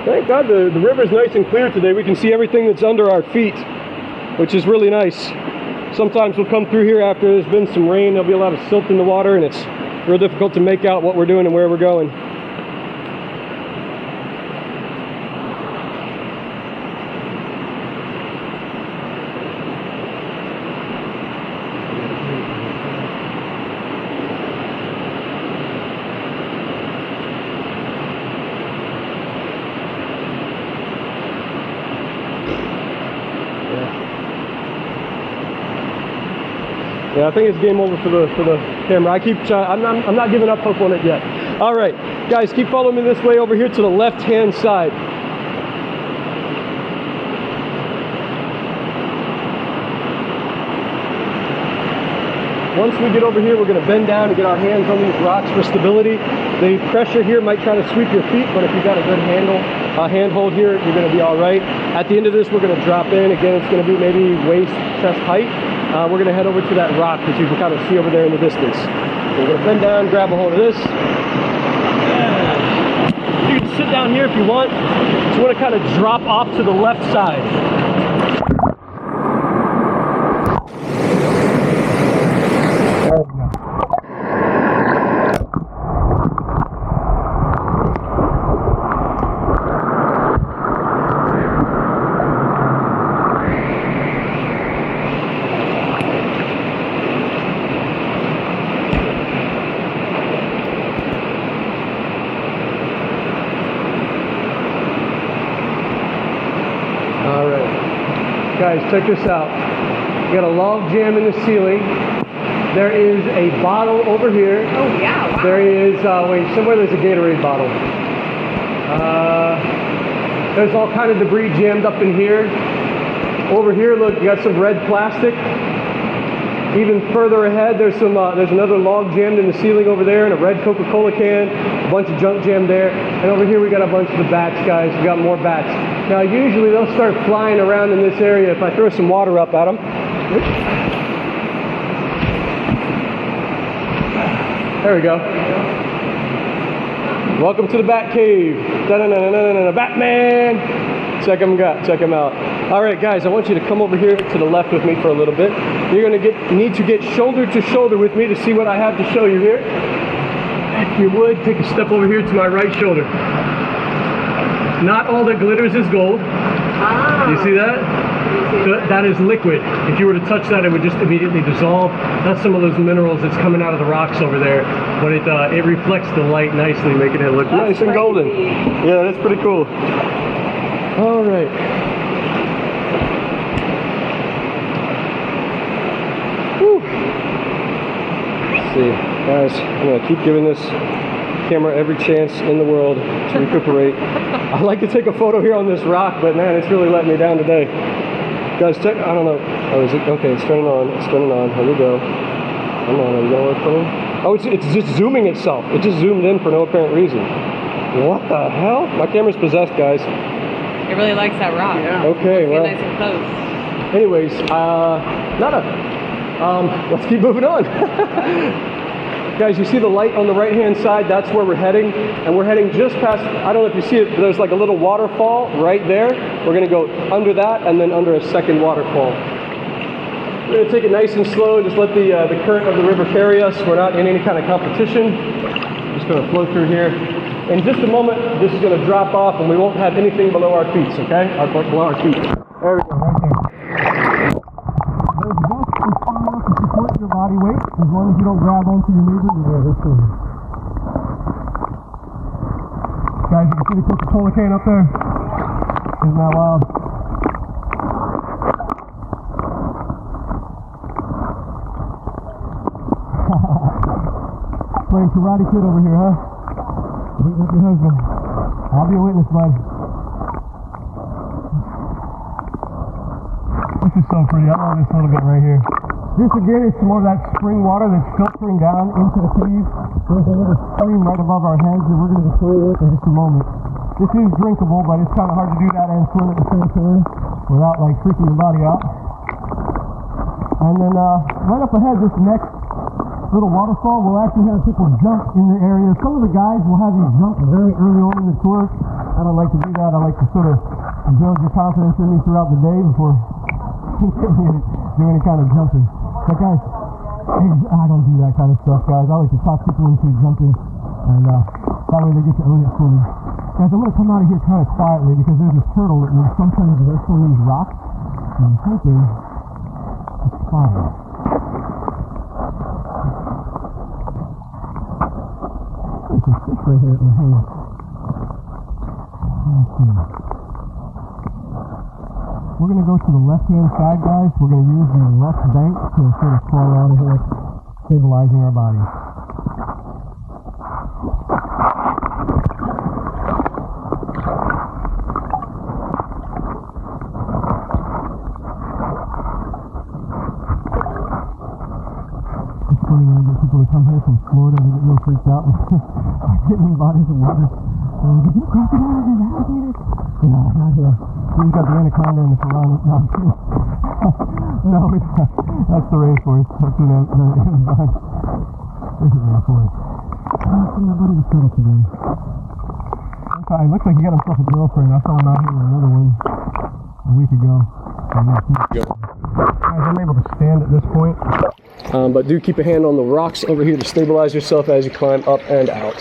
Thank God the river's nice and clear today. We can see everything that's under our feet, which is really nice. Sometimes we'll come through here after there's been some rain. There'll be a lot of silt in the water, and it's real difficult to make out what we're doing and where we're going. Yeah, I think it's game over for the camera. I keep trying. I'm not giving up hope on it yet. All right, guys, keep following me this way over here to the left-hand side. Once we get over here, we're going to bend down and get our hands on these rocks for stability. The pressure here might try to sweep your feet, but if you've got a good handhold here, you're going to be all right. At the end of this, we're going to drop in. Again, it's going to be maybe waist, chest height. We're going to head over to that rock that you can kind of see over there in the distance. We're going to bend down, grab a hold of this. You can sit down here if you want. Just want to kind of drop off to the left side. Guys, check this out. We got a log jam in the ceiling. There is a bottle over here. Oh yeah, wow. There is, wait, somewhere there's a Gatorade bottle. There's all kind of debris jammed up in here. Over here, look, you got some red plastic. Even further ahead, there's another log jammed in the ceiling over there, and a red Coca-Cola can, a bunch of junk jammed there. And over here, we got a bunch of the bats, guys. We got more bats. Now, usually they'll start flying around in this area if I throw some water up at them. There we go. Welcome to the Bat Cave. Batman! Check them out. All right, guys, I want you to come over here to the left with me for a little bit. You're going to need to get shoulder to shoulder with me to see what I have to show you here. If you would, take a step over here to my right shoulder. Not all that glitters is gold. Ah. You see that? That is liquid. If you were to touch that, it would just immediately dissolve. That's some of those minerals that's coming out of the rocks over there. But it reflects the light nicely, making it look nice and golden. Yeah, that's pretty cool. All right. Whew. Let's see, guys, I'm gonna keep giving this camera every chance in the world to recuperate. I'd like to take a photo here on this rock, but man, it's really letting me down today. Guys, check, I don't know. Oh, is it? Okay, it's turning on. It's turning on. Here we go. Come on, are you gonna work for me? Oh, it's just zooming itself. It just zoomed in for no apparent reason. What the hell? My camera's possessed, guys. It really likes that rock. Yeah. Okay, well. Nice and close. Anyways, let's keep moving on. Guys, you see the light on the right-hand side? That's where we're heading. And we're heading just past, I don't know if you see it, but there's like a little waterfall right there. We're going to go under that and then under a second waterfall. We're going to take it nice and slow, just let the current of the river carry us. We're not in any kind of competition. Just going to flow through here. In just a moment, this is going to drop off and we won't have anything below our feet, okay? Below our feet. There we go, right there. There's just enough to support your body weight. As long as you don't grab onto your neighbor, you're there. Guys, you can see the Coca-Cola can up there. Isn't that wild? Playing Karate Kid over here, huh? Beating up your husband. I'll be a witness, bud. This is so pretty. I love this little bit right here. This again is some more of that spring water that's filtering down into the cave. There's a little stream right above our heads that we're going to be swimming with in just a moment. This is drinkable, but it's kind of hard to do that and swim at the same time without like freaking your body out. And then right up ahead, this next little waterfall will actually have people jump in the area. Some of the guys will have you jump very early on in the tour. I don't like to do that. I like to sort of build your confidence in me throughout the day before do any kind of jumping. But guys, I don't do that kind of stuff, guys. I like to talk people into jumping, and that way they get to own it fully. Guys, I'm going to come out of here kind of quietly because there's a turtle that will sometimes rest on these rocks, and I'm hoping it's fine. There's a fish right here in my hand. We're going to go to the left-hand side, guys. We're going to use the left bank to sort of crawl out of here, stabilizing our bodies. It's funny when I get people to come here from Florida, they get real freaked out and I get in the bodies of water. And they get crocodiles and alligators. No, not here. We've got the anaconda and the piranha. No, I'm kidding. No, that's the rainforest. That's the Amazon. This is rainforest. Oh, see, my buddy was settled today. Okay, it looks like he got himself a girlfriend. I saw him out here with another one a week ago. Guys, I'm able to stand at this point. But do keep a hand on the rocks over here to stabilize yourself as you climb up and out.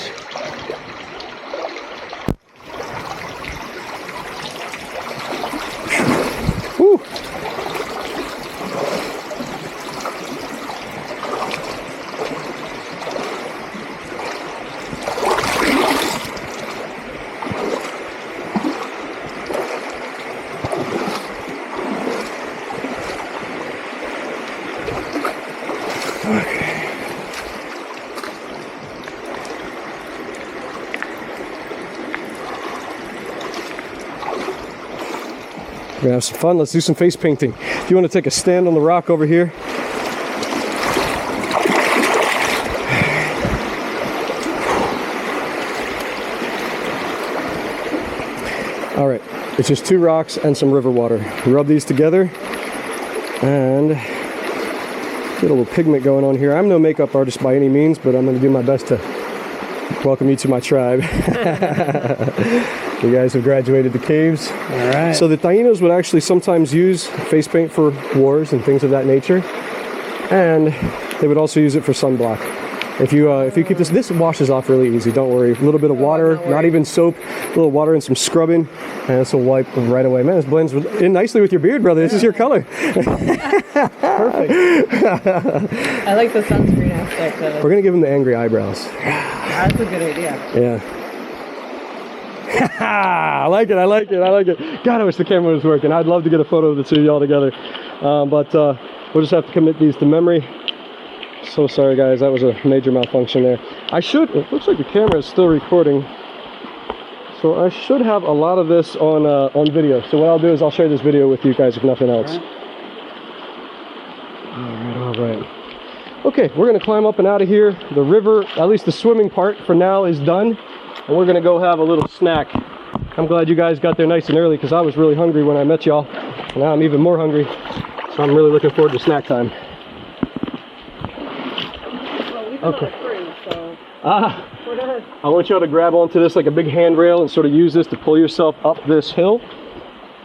Woo. We're gonna have some fun. Let's do some face painting. If you want to take a stand on the rock over here. All right, it's just 2 rocks and some river water. Rub these together and get a little pigment going on here. I'm no makeup artist by any means, but I'm gonna do my best to welcome you to my tribe. You guys have graduated the caves. All right. So the Tainos would actually sometimes use face paint for wars and things of that nature, and they would also use it for sunblock. If you keep this washes off really easy. Don't worry. A little bit of water, not even soap. A little water and some scrubbing, and this will wipe right away. Man, this blends in nicely with your beard, brother. This is your color. Perfect. I like the sunscreen aspect of it. We're gonna give him the angry eyebrows. That's a good idea. Yeah. I like it, I like it, I like it. God, I wish the camera was working. I'd love to get a photo of the 2 of y'all together. But we'll just have to commit these to memory. So sorry, guys, that was a major malfunction there. It looks like the camera is still recording. So I should have a lot of this on video. So what I'll do is I'll share this video with you guys if nothing else. All right. Okay, we're gonna climb up and out of here. The river, at least the swimming part for now, is done. And we're gonna go have a little snack. I'm glad you guys got there nice and early because I was really hungry when I met y'all. Now I'm even more hungry. So I'm really looking forward to snack time. Okay. I want y'all to grab onto this like a big handrail and sort of use this to pull yourself up this hill.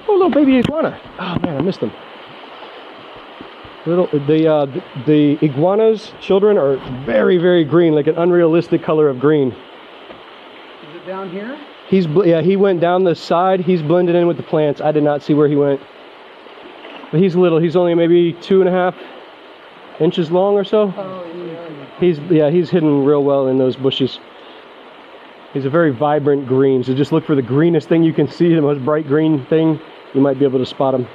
Oh, little baby iguana. Oh man, I missed him. The iguanas, children, are very, very green, like an unrealistic color of green. Is it down here? Yeah, he went down the side. He's blended in with the plants. I did not see where he went. But he's little. He's only maybe 2.5 inches long or so. Oh, He's hidden real well in those bushes. He's a very vibrant green. So just look for the greenest thing you can see, the most bright green thing. You might be able to spot him.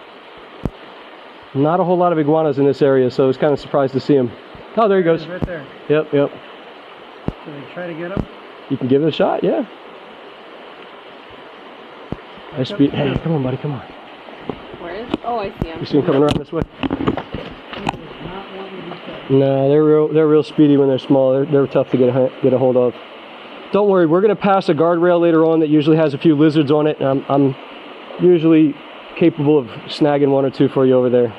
Not a whole lot of iguanas in this area, so I was kind of surprised to see him. Oh, there he goes. Right there. Yep. Should we try to get him? You can give it a shot, yeah. Nice speed. Hey, come on, buddy, come on. Where is? Oh, I see him. You see him coming around this way? No, they're real speedy when they're small. They're tough to get a hold of. Don't worry, we're gonna pass a guardrail later on that usually has a few lizards on it. And I'm usually capable of snagging 1 or 2 for you over there.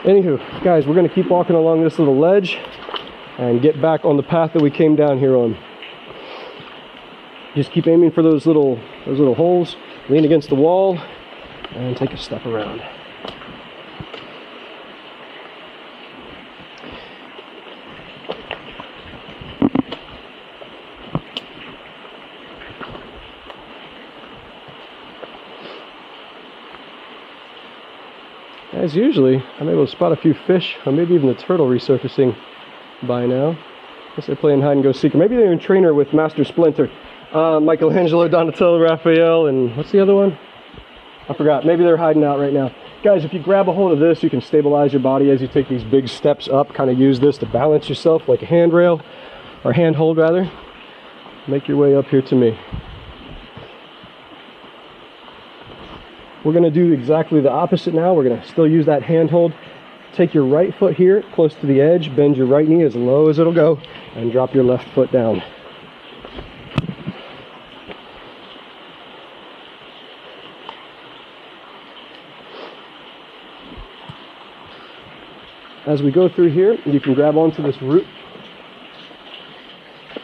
Anywho, guys, we're gonna keep walking along this little ledge and get back on the path that we came down here on. Just keep aiming for those little holes, lean against the wall, and take a step around. As usually, I'm able to spot a few fish, or maybe even a turtle resurfacing by now. I guess they're playing hide and go seek. Or maybe they're in trainer with Master Splinter. Michelangelo, Donatello, Raphael, and what's the other one? I forgot. Maybe they're hiding out right now. Guys, if you grab a hold of this, you can stabilize your body as you take these big steps up. Kind of use this to balance yourself like a handrail, or handhold rather. Make your way up here to me. We're going to do exactly the opposite now. We're going to still use that handhold. Take your right foot here, close to the edge, bend your right knee as low as it'll go, and drop your left foot down. As we go through here, you can grab onto this root.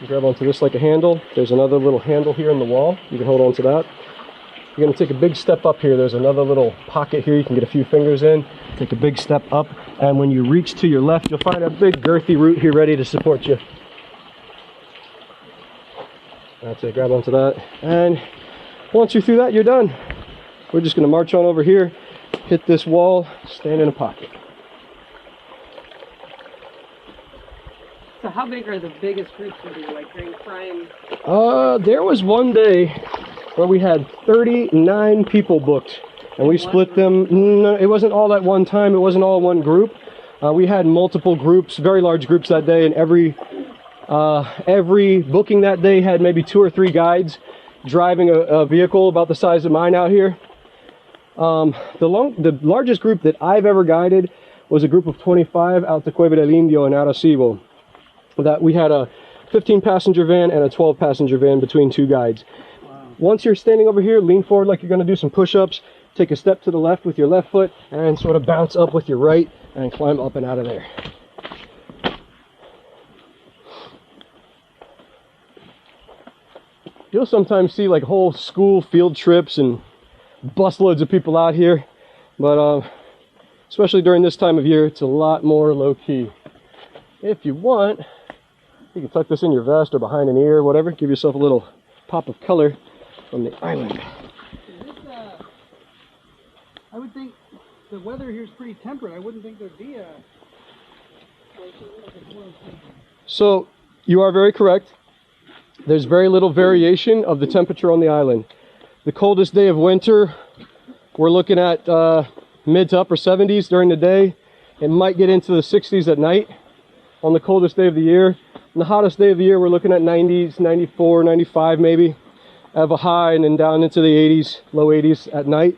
You grab onto this like a handle. There's another little handle here in the wall. You can hold on to that. You're going to take a big step up here. There's another little pocket here you can get a few fingers in. Take a big step up, and when you reach to your left, you'll find a big girthy root here ready to support you. That's it, grab onto that. And once you're through that, you're done. We're just going to march on over here, hit this wall, stand in a pocket. So how big are the biggest groups of you, like during prime? There was one day where we had 39 people booked, and we split them. No, it wasn't all at one time. It wasn't all one group. We had multiple groups, very large groups that day, and every booking that day had maybe 2 or 3 guides driving a vehicle about the size of mine out here. The largest group that I've ever guided was a group of 25 out to Cueva del Indio in Arecibo. That we had a 15-passenger van and a 12-passenger van between 2 guides. Once you're standing over here, lean forward like you're going to do some push-ups, take a step to the left with your left foot, and sort of bounce up with your right, and climb up and out of there. You'll sometimes see like whole school field trips and busloads of people out here, but especially during this time of year, it's a lot more low-key. If you want, you can tuck this in your vest or behind an ear or whatever, give yourself a little pop of color from the island. I would think the weather here is pretty temperate. I wouldn't think there'd be a... So, you are very correct. There's very little variation of the temperature on the island. The coldest day of winter, we're looking at mid to upper 70s during the day. It might get into the 60s at night on the coldest day of the year. On the hottest day of the year, we're looking at 90s, 94, 95 maybe. Have a high and then down into the 80s, low 80s at night.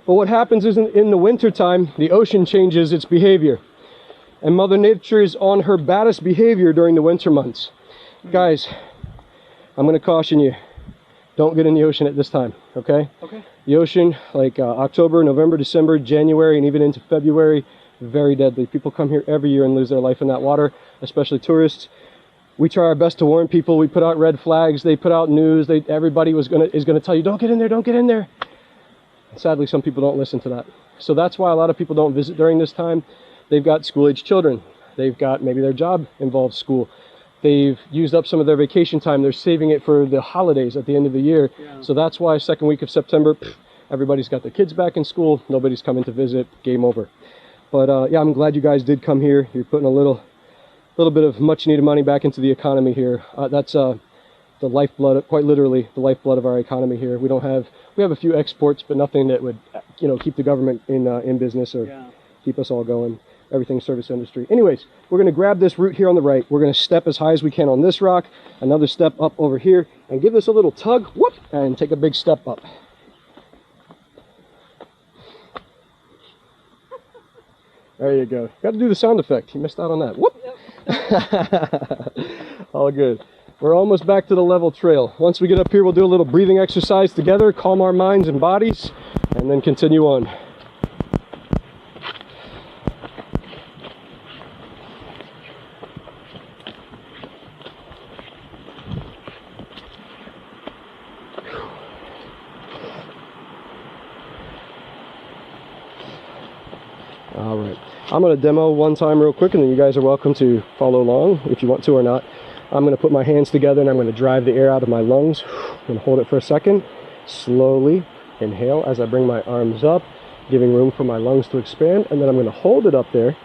But what happens is in the winter time, the ocean changes its behavior. And Mother Nature is on her baddest behavior during the winter months. Guys, I'm going to caution you. Don't get in the ocean at this time, okay? Okay. The ocean, like October, November, December, January, and even into February, very deadly. People come here every year and lose their life in that water, especially tourists. We try our best to warn people. We put out red flags. They put out news. Everybody is going to tell you, don't get in there, don't get in there. Sadly, some people don't listen to that. So that's why a lot of people don't visit during this time. they've got school-age children. They've got maybe their job involves school. They've used up some of their vacation time. They're saving it for the holidays at the end of the year. Yeah. So that's why second week of September, everybody's got their kids back in school. Nobody's coming to visit. Game over. But yeah, I'm glad you guys did come here. You're putting a little bit of much needed money back into the economy here. That's the lifeblood, quite literally the lifeblood of our economy here. We have a few exports, but nothing that would, you know, keep the government in business or keep us all going. Everything service industry. Anyways, we're going to grab this root here on the right. We're going to step as high as we can on this rock, another step up over here, and give this a little tug, whoop, and take a big step up. There you go. Got to do the sound effect. You missed out on that. Whoop. All good. We're almost back to the level trail. Once we get up here, we'll do a little breathing exercise together, calm our minds and bodies, and then continue on. All right, I'm going to demo one time real quick, and then you guys are welcome to follow along if you want to or not. I'm going to put my hands together, and I'm going to drive the air out of my lungs. I'm going to hold it for a second. Slowly inhale as I bring my arms up, giving room for my lungs to expand, and then I'm going to hold it up there.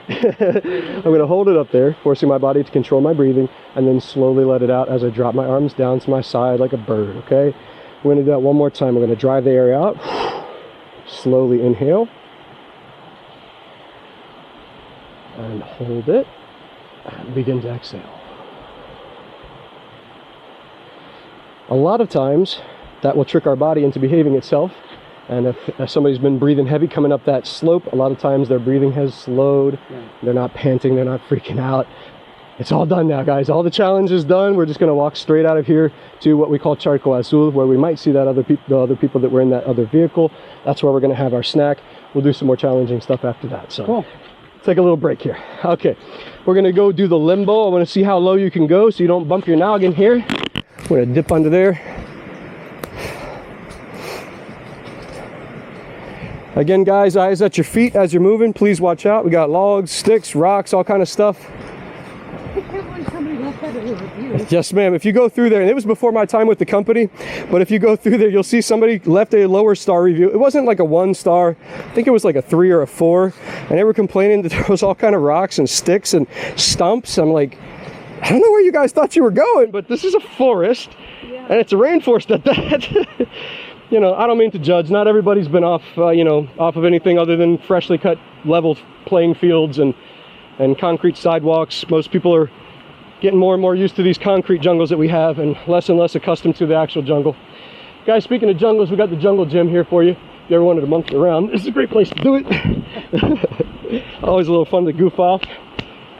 I'm going to hold it up there, forcing my body to control my breathing, and then slowly let it out as I drop my arms down to my side like a bird, okay? We're going to do that one more time. We're going to drive the air out. Slowly inhale. And hold it, and begin to exhale. A lot of times, that will trick our body into behaving itself, and if somebody's been breathing heavy coming up that slope, a lot of times their breathing has slowed, they're not panting, they're not freaking out. It's all done now, guys. All the challenge is done. We're just going to walk straight out of here to what we call Charco Azul, where we might see that the other people that were in that other vehicle. That's where we're going to have our snack. We'll do some more challenging stuff after that. So. Cool. Take a little break here. Okay, we're gonna go do the limbo. I want to see how low you can go so you don't bump your noggin here. We're gonna dip under there. Again, guys, eyes at your feet as you're moving. Please watch out. We got logs, sticks, rocks, all kind of stuff. Yes, ma'am. If you go through there, and it was before my time with the company, but if you go through there, you'll see somebody left a lower star review. It wasn't like a 1 star. I think it was like a 3 or a 4. And they were complaining that there was all kind of rocks and sticks and stumps. I'm like, I don't know where you guys thought you were going, but this is a forest, and it's a rainforest at that. You know, I don't mean to judge. Not everybody's been off, off of anything other than freshly cut level playing fields and concrete sidewalks. Most people are getting more and more used to these concrete jungles that we have and less accustomed to the actual jungle. Guys, speaking of jungles, we got the jungle gym here for you. If you ever wanted to monkey around, this is a great place to do it. Always a little fun to goof off.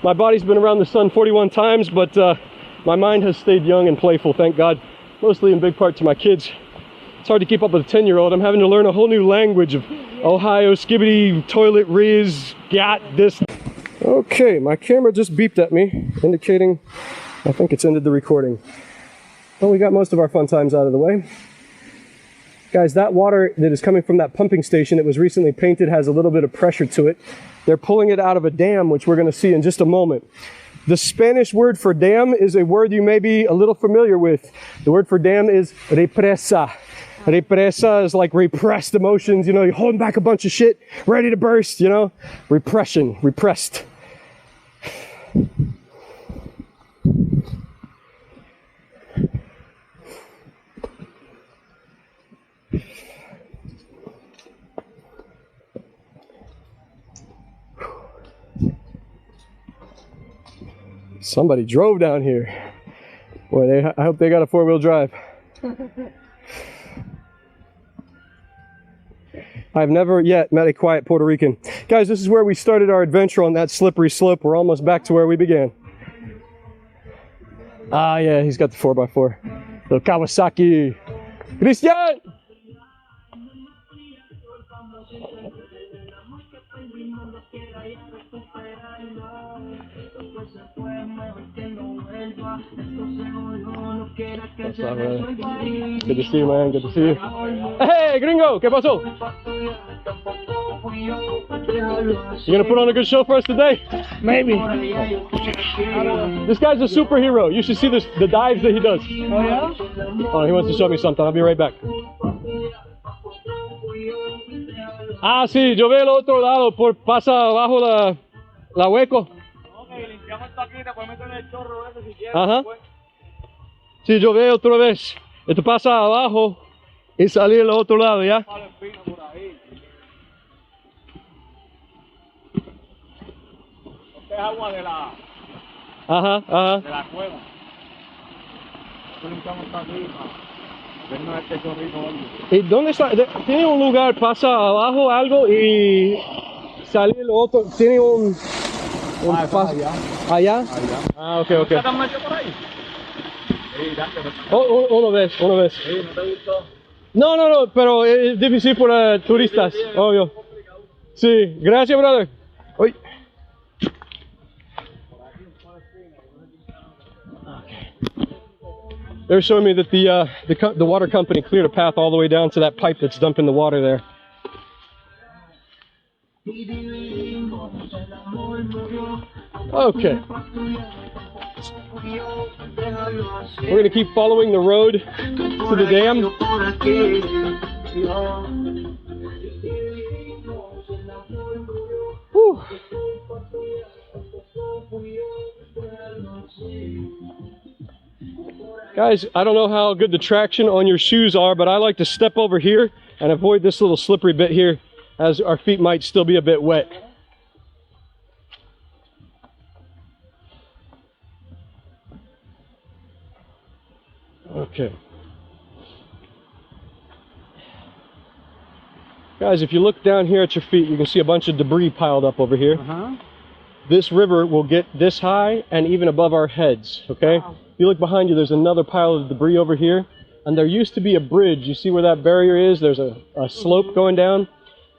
My body's been around the sun 41 times, but my mind has stayed young and playful, thank God. Mostly in big part to my kids. It's hard to keep up with a 10-year-old. I'm having to learn a whole new language of Ohio, skibbity, toilet, riz, gat, this. Okay, my camera just beeped at me, indicating I think it's ended the recording. Well, we got most of our fun times out of the way. Guys, that water that is coming from that pumping station that was recently painted has a little bit of pressure to it. They're pulling it out of a dam, which we're going to see in just a moment. The Spanish word for dam is a word you may be a little familiar with. The word for dam is represa. Represa is like repressed emotions, you're holding back a bunch of shit, ready to burst, repression, repressed. Somebody drove down here. Boy, I hope they got a 4-wheel drive. I've never yet met a quiet Puerto Rican. Guys, this is where we started our adventure on that slippery slope. We're almost back to where we began. Ah, yeah, he's got the 4x4. The Kawasaki. Christian! What's up, man? Good to see you, man. Good to see you. Hey, gringo, ¿qué pasó? You gonna put on a good show for us today? Maybe. This guy's a superhero. You should see this, the dives that he does. Oh yeah? Oh, he wants to show me something. I'll be right back. Ah, sí, yo veo el otro lado, pasa abajo la hueco. Ajá. Sí, yo veo otra vez. Esto pasa abajo y salir al otro lado, ¿ya? Es agua de la Ajá. cueva. Limpiamos aquí para vernos este chorrito. ¿Y dónde está? Tiene un lugar, pasa abajo algo y salir el otro. Tiene un paso. Allá. Ah, ok. ¿Estás metido por ahí? Sí, date. Una vez. Sí, ¿no te gustó? No, pero es difícil para turistas, obvio. Sí, gracias, brother. Uy. They're showing me that the water company cleared a path all the way down to that pipe that's dumping the water there. Okay. We're gonna keep following the road to the dam. Whew. Guys, I don't know how good the traction on your shoes are, but I like to step over here and avoid this little slippery bit here, as our feet might still be a bit wet. Okay. Guys, if you look down here at your feet, you can see a bunch of debris piled up over here. This river will get this high and even above our heads, okay? Wow. If you look behind you, there's another pile of debris over here. And there used to be a bridge. You see where that barrier is? There's a slope going down.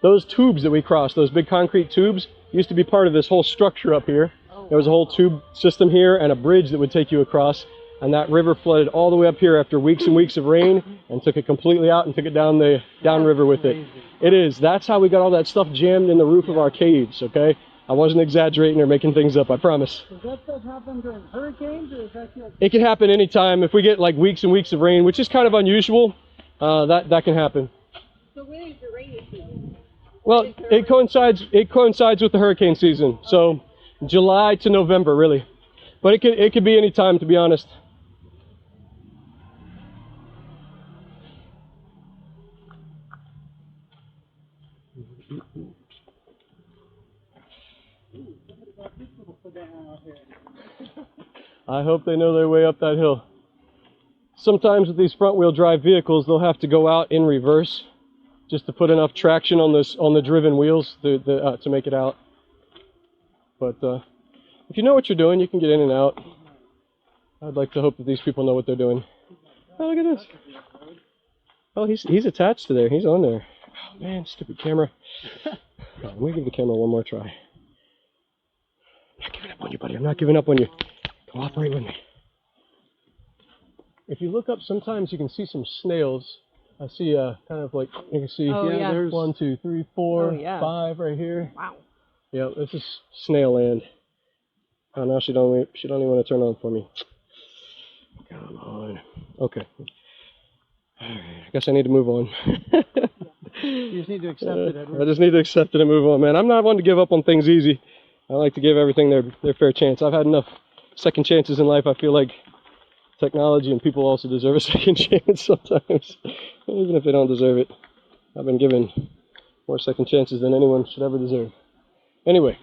Those tubes that we crossed, those big concrete tubes, used to be part of this whole structure up here. There was a whole tube system here and a bridge that would take you across. And that river flooded all the way up here after weeks and weeks of rain and took it completely out and took it down the downriver with it. It is. That's how we got all that stuff jammed in the roof of our caves, okay? I wasn't exaggerating or making things up, I promise. Does that stuff happen during hurricanes, or is that just... It can happen anytime. If we get like weeks and weeks of rain, which is kind of unusual, that can happen. So when is the rainy season? Well, it coincides with the hurricane season. So July to November, really. But it could be any time, to be honest. I hope they know their way up that hill. Sometimes with these front wheel drive vehicles, they'll have to go out in reverse just to put enough traction on the driven wheels to make it out. But if you know what you're doing, you can get in and out. I'd like to hope that these people know what they're doing. Oh, look at this. Oh, he's attached to there. He's on there. Oh, man, stupid camera. Let me give the camera one more try. I'm not giving up on you, buddy. I'm not giving up on you. Cooperate with me. If you look up, sometimes you can see some snails. I see kind of like, you can see, there's 1, 2, 3, 4, 5 right here. Wow. Yeah, this is snail land. Oh, now she don't even want to turn on for me. Come on. Okay. Alright, I guess I need to move on. You just need to accept it, Edward. I just need to accept it and move on, man. I'm not one to give up on things easy. I like to give everything their fair chance. I've had enough second chances in life. I feel like technology and people also deserve a second chance sometimes, even if they don't deserve it. I've been given more second chances than anyone should ever deserve. Anyway,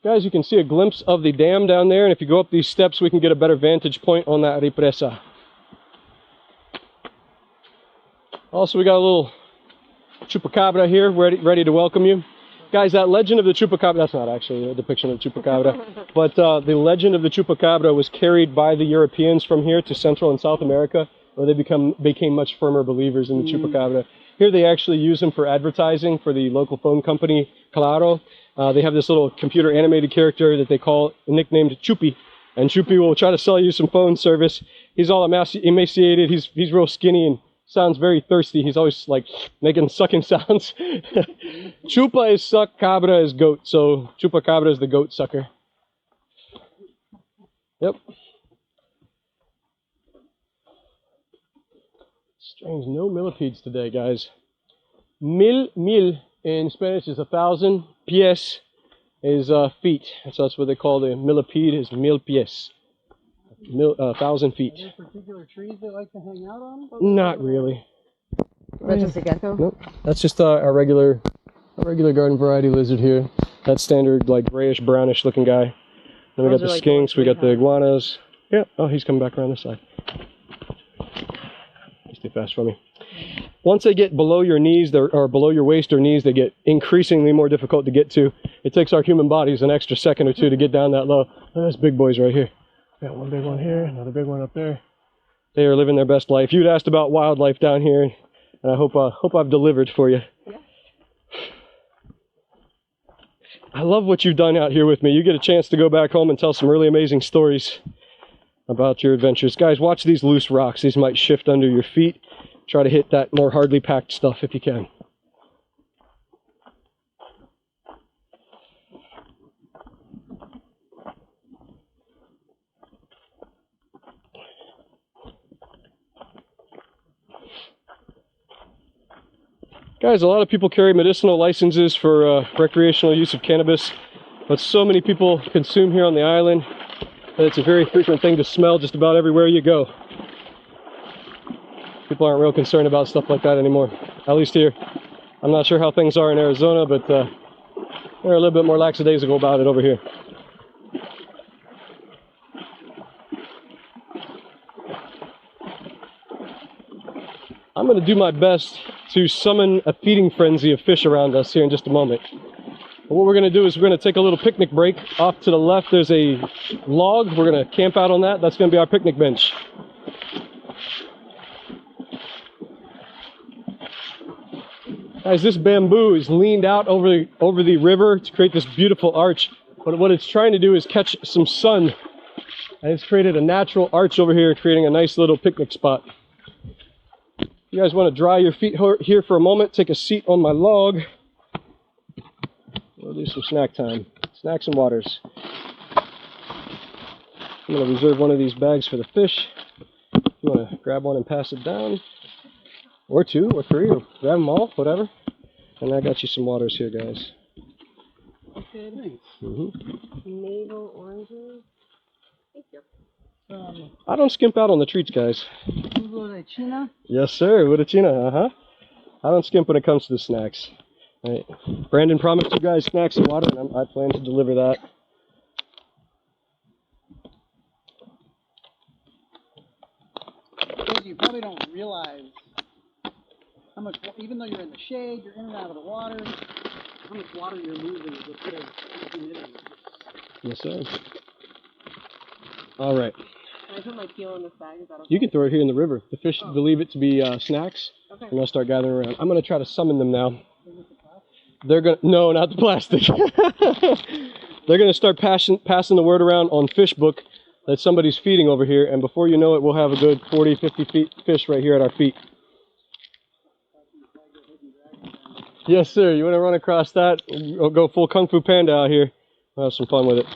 guys, you can see a glimpse of the dam down there, and if you go up these steps, we can get a better vantage point on that represa. Also, we got a little chupacabra here ready to welcome you. Guys, that legend of the chupacabra, that's not actually a depiction of the chupacabra, but the legend of the chupacabra was carried by the Europeans from here to Central and South America, where they became much firmer believers in the chupacabra. Here they actually use them for advertising for the local phone company, Claro. They have this little computer animated character that they nicknamed Chupi, and Chupi will try to sell you some phone service. He's all emaciated, he's real skinny and sounds very thirsty. He's always like making sucking sounds. Chupa is suck, cabra is goat. So chupacabra is the goat sucker. Yep. Strange, no millipedes today, guys. Mil in Spanish is 1,000. Pies is feet. So that's what they call the millipede, is mil pies. 1,000 feet. Are there particular trees they like to hang out on? Not really. That's just a gecko? Nope. That's just our regular garden variety lizard here. That standard like grayish brownish looking guy. Then we got the skinks, we got the iguanas. Yeah, oh, he's coming back around this side. Stay fast for me. Once they get below your knees, or below your waist or knees, they get increasingly more difficult to get to. It takes our human bodies an extra second or two to get down that low. Oh, there's big boys right here. Got one big one here, another big one up there. They are living their best life. You'd asked about wildlife down here, and I hope I've delivered for you. Yeah. I love what you've done out here with me. You get a chance to go back home and tell some really amazing stories about your adventures. Guys, watch these loose rocks. These might shift under your feet. Try to hit that more hardly packed stuff if you can. Guys, a lot of people carry medicinal licenses for recreational use of cannabis, but so many people consume here on the island that it's a very frequent thing to smell just about everywhere you go. People aren't real concerned about stuff like that anymore, at least here. I'm not sure how things are in Arizona, but they're a little bit more lackadaisical about it over here. I'm going to do my best to summon a feeding frenzy of fish around us here in just a moment. But what we're going to do is we're going to take a little picnic break. Off to the left there's a log. We're going to camp out on that. That's going to be our picnic bench. Guys, this bamboo is leaned out over the river to create this beautiful arch. But what it's trying to do is catch some sun. And it's created a natural arch over here, creating a nice little picnic spot. You guys want to dry your feet here for a moment, take a seat on my log. We'll do some snack time. Snacks and waters. I'm going to reserve one of these bags for the fish. You want to grab one and pass it down. Or two, or three, or grab them all, whatever. And I got you some waters here, guys. Good. Navel oranges. Thank you. I don't skimp out on the treats, guys. China? Yes, sir. China, I don't skimp when it comes to the snacks. All right. Brandon promised you guys snacks and water, and I plan to deliver that. You probably don't realize how much, even though you're in the shade, you're in and out of the water, how much water you're losing with this humidity. Yes, sir. All right. Can I put my peel in this bag? Is that okay? You can throw it here in the river. The fish believe it to be snacks, okay. And they'll start gathering around. I'm going to try to summon them now. They're going to, no, not the plastic. They're going to start passing the word around on Facebook that somebody's feeding over here, and before you know it, we'll have a good 40, 50 feet fish right here at our feet. Yes, sir. You want to run across that? We'll go full Kung Fu Panda out here. We'll have some fun with it.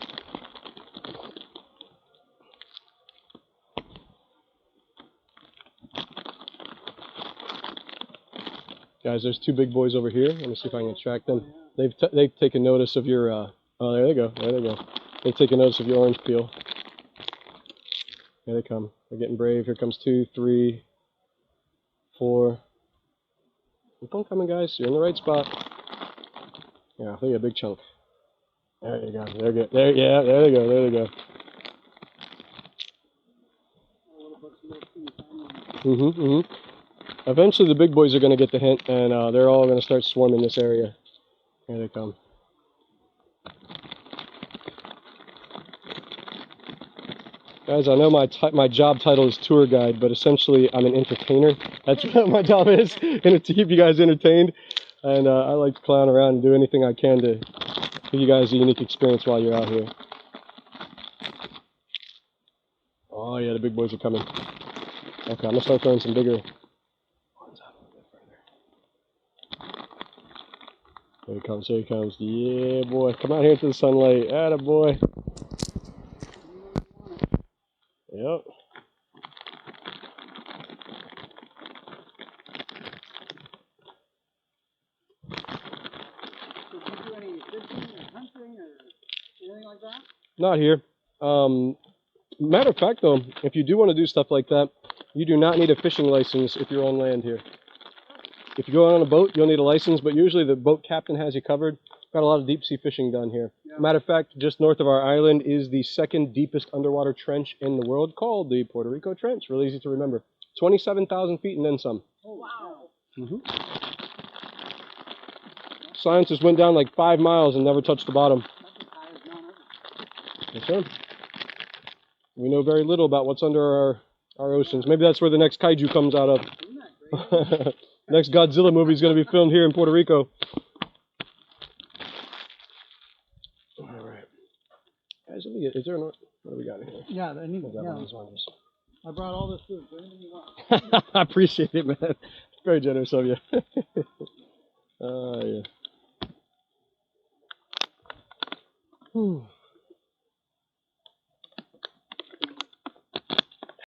Guys, there's two big boys over here. Let me see if I can track them. They've taken notice of your, oh, there they go. There they go. They've taken notice of your orange peel. Here they come. They're getting brave. Here comes 2, 3, 4. Keep on coming, guys. You're in the right spot. Yeah, look at a big chunk. There you go. They're good. There, yeah, there they go. There they go. Eventually, the big boys are going to get the hint, and they're all going to start swarming this area. Here they come. Guys, I know my job title is tour guide, but essentially I'm an entertainer. That's what my job is, and to keep you guys entertained. And I like to clown around and do anything I can to give you guys a unique experience while you're out here. Oh yeah, the big boys are coming. Okay, I'm going to start throwing some bigger Here he comes, here he comes. Yeah, boy. Come out here into the sunlight. Atta boy. Yep. Did you do any fishing or hunting or anything like that? Not here. Matter of fact, though, if you do want to do stuff like that, you do not need a fishing license if you're on land here. If you go on a boat, you'll need a license, but usually the boat captain has you covered. Got a lot of deep sea fishing done here. Yeah. Matter of fact, just north of our island is the second deepest underwater trench in the world, called the Puerto Rico Trench. Really easy to remember. 27,000 feet and then some. Oh, wow. Scientists went down like 5 miles and never touched the bottom. That's as high as Mount Everest. Yes, sir. We know very little about what's under our oceans. Maybe that's where the next kaiju comes out of. Isn't that great? Next Godzilla movie is going to be filmed here in Puerto Rico. All right. Guys, let me get, is there what do we got in here? Yeah, I need We'll grab one of yeah. these ones. I brought all this food, so anything you want. I appreciate it, man. Very generous of you. Yeah. Whew.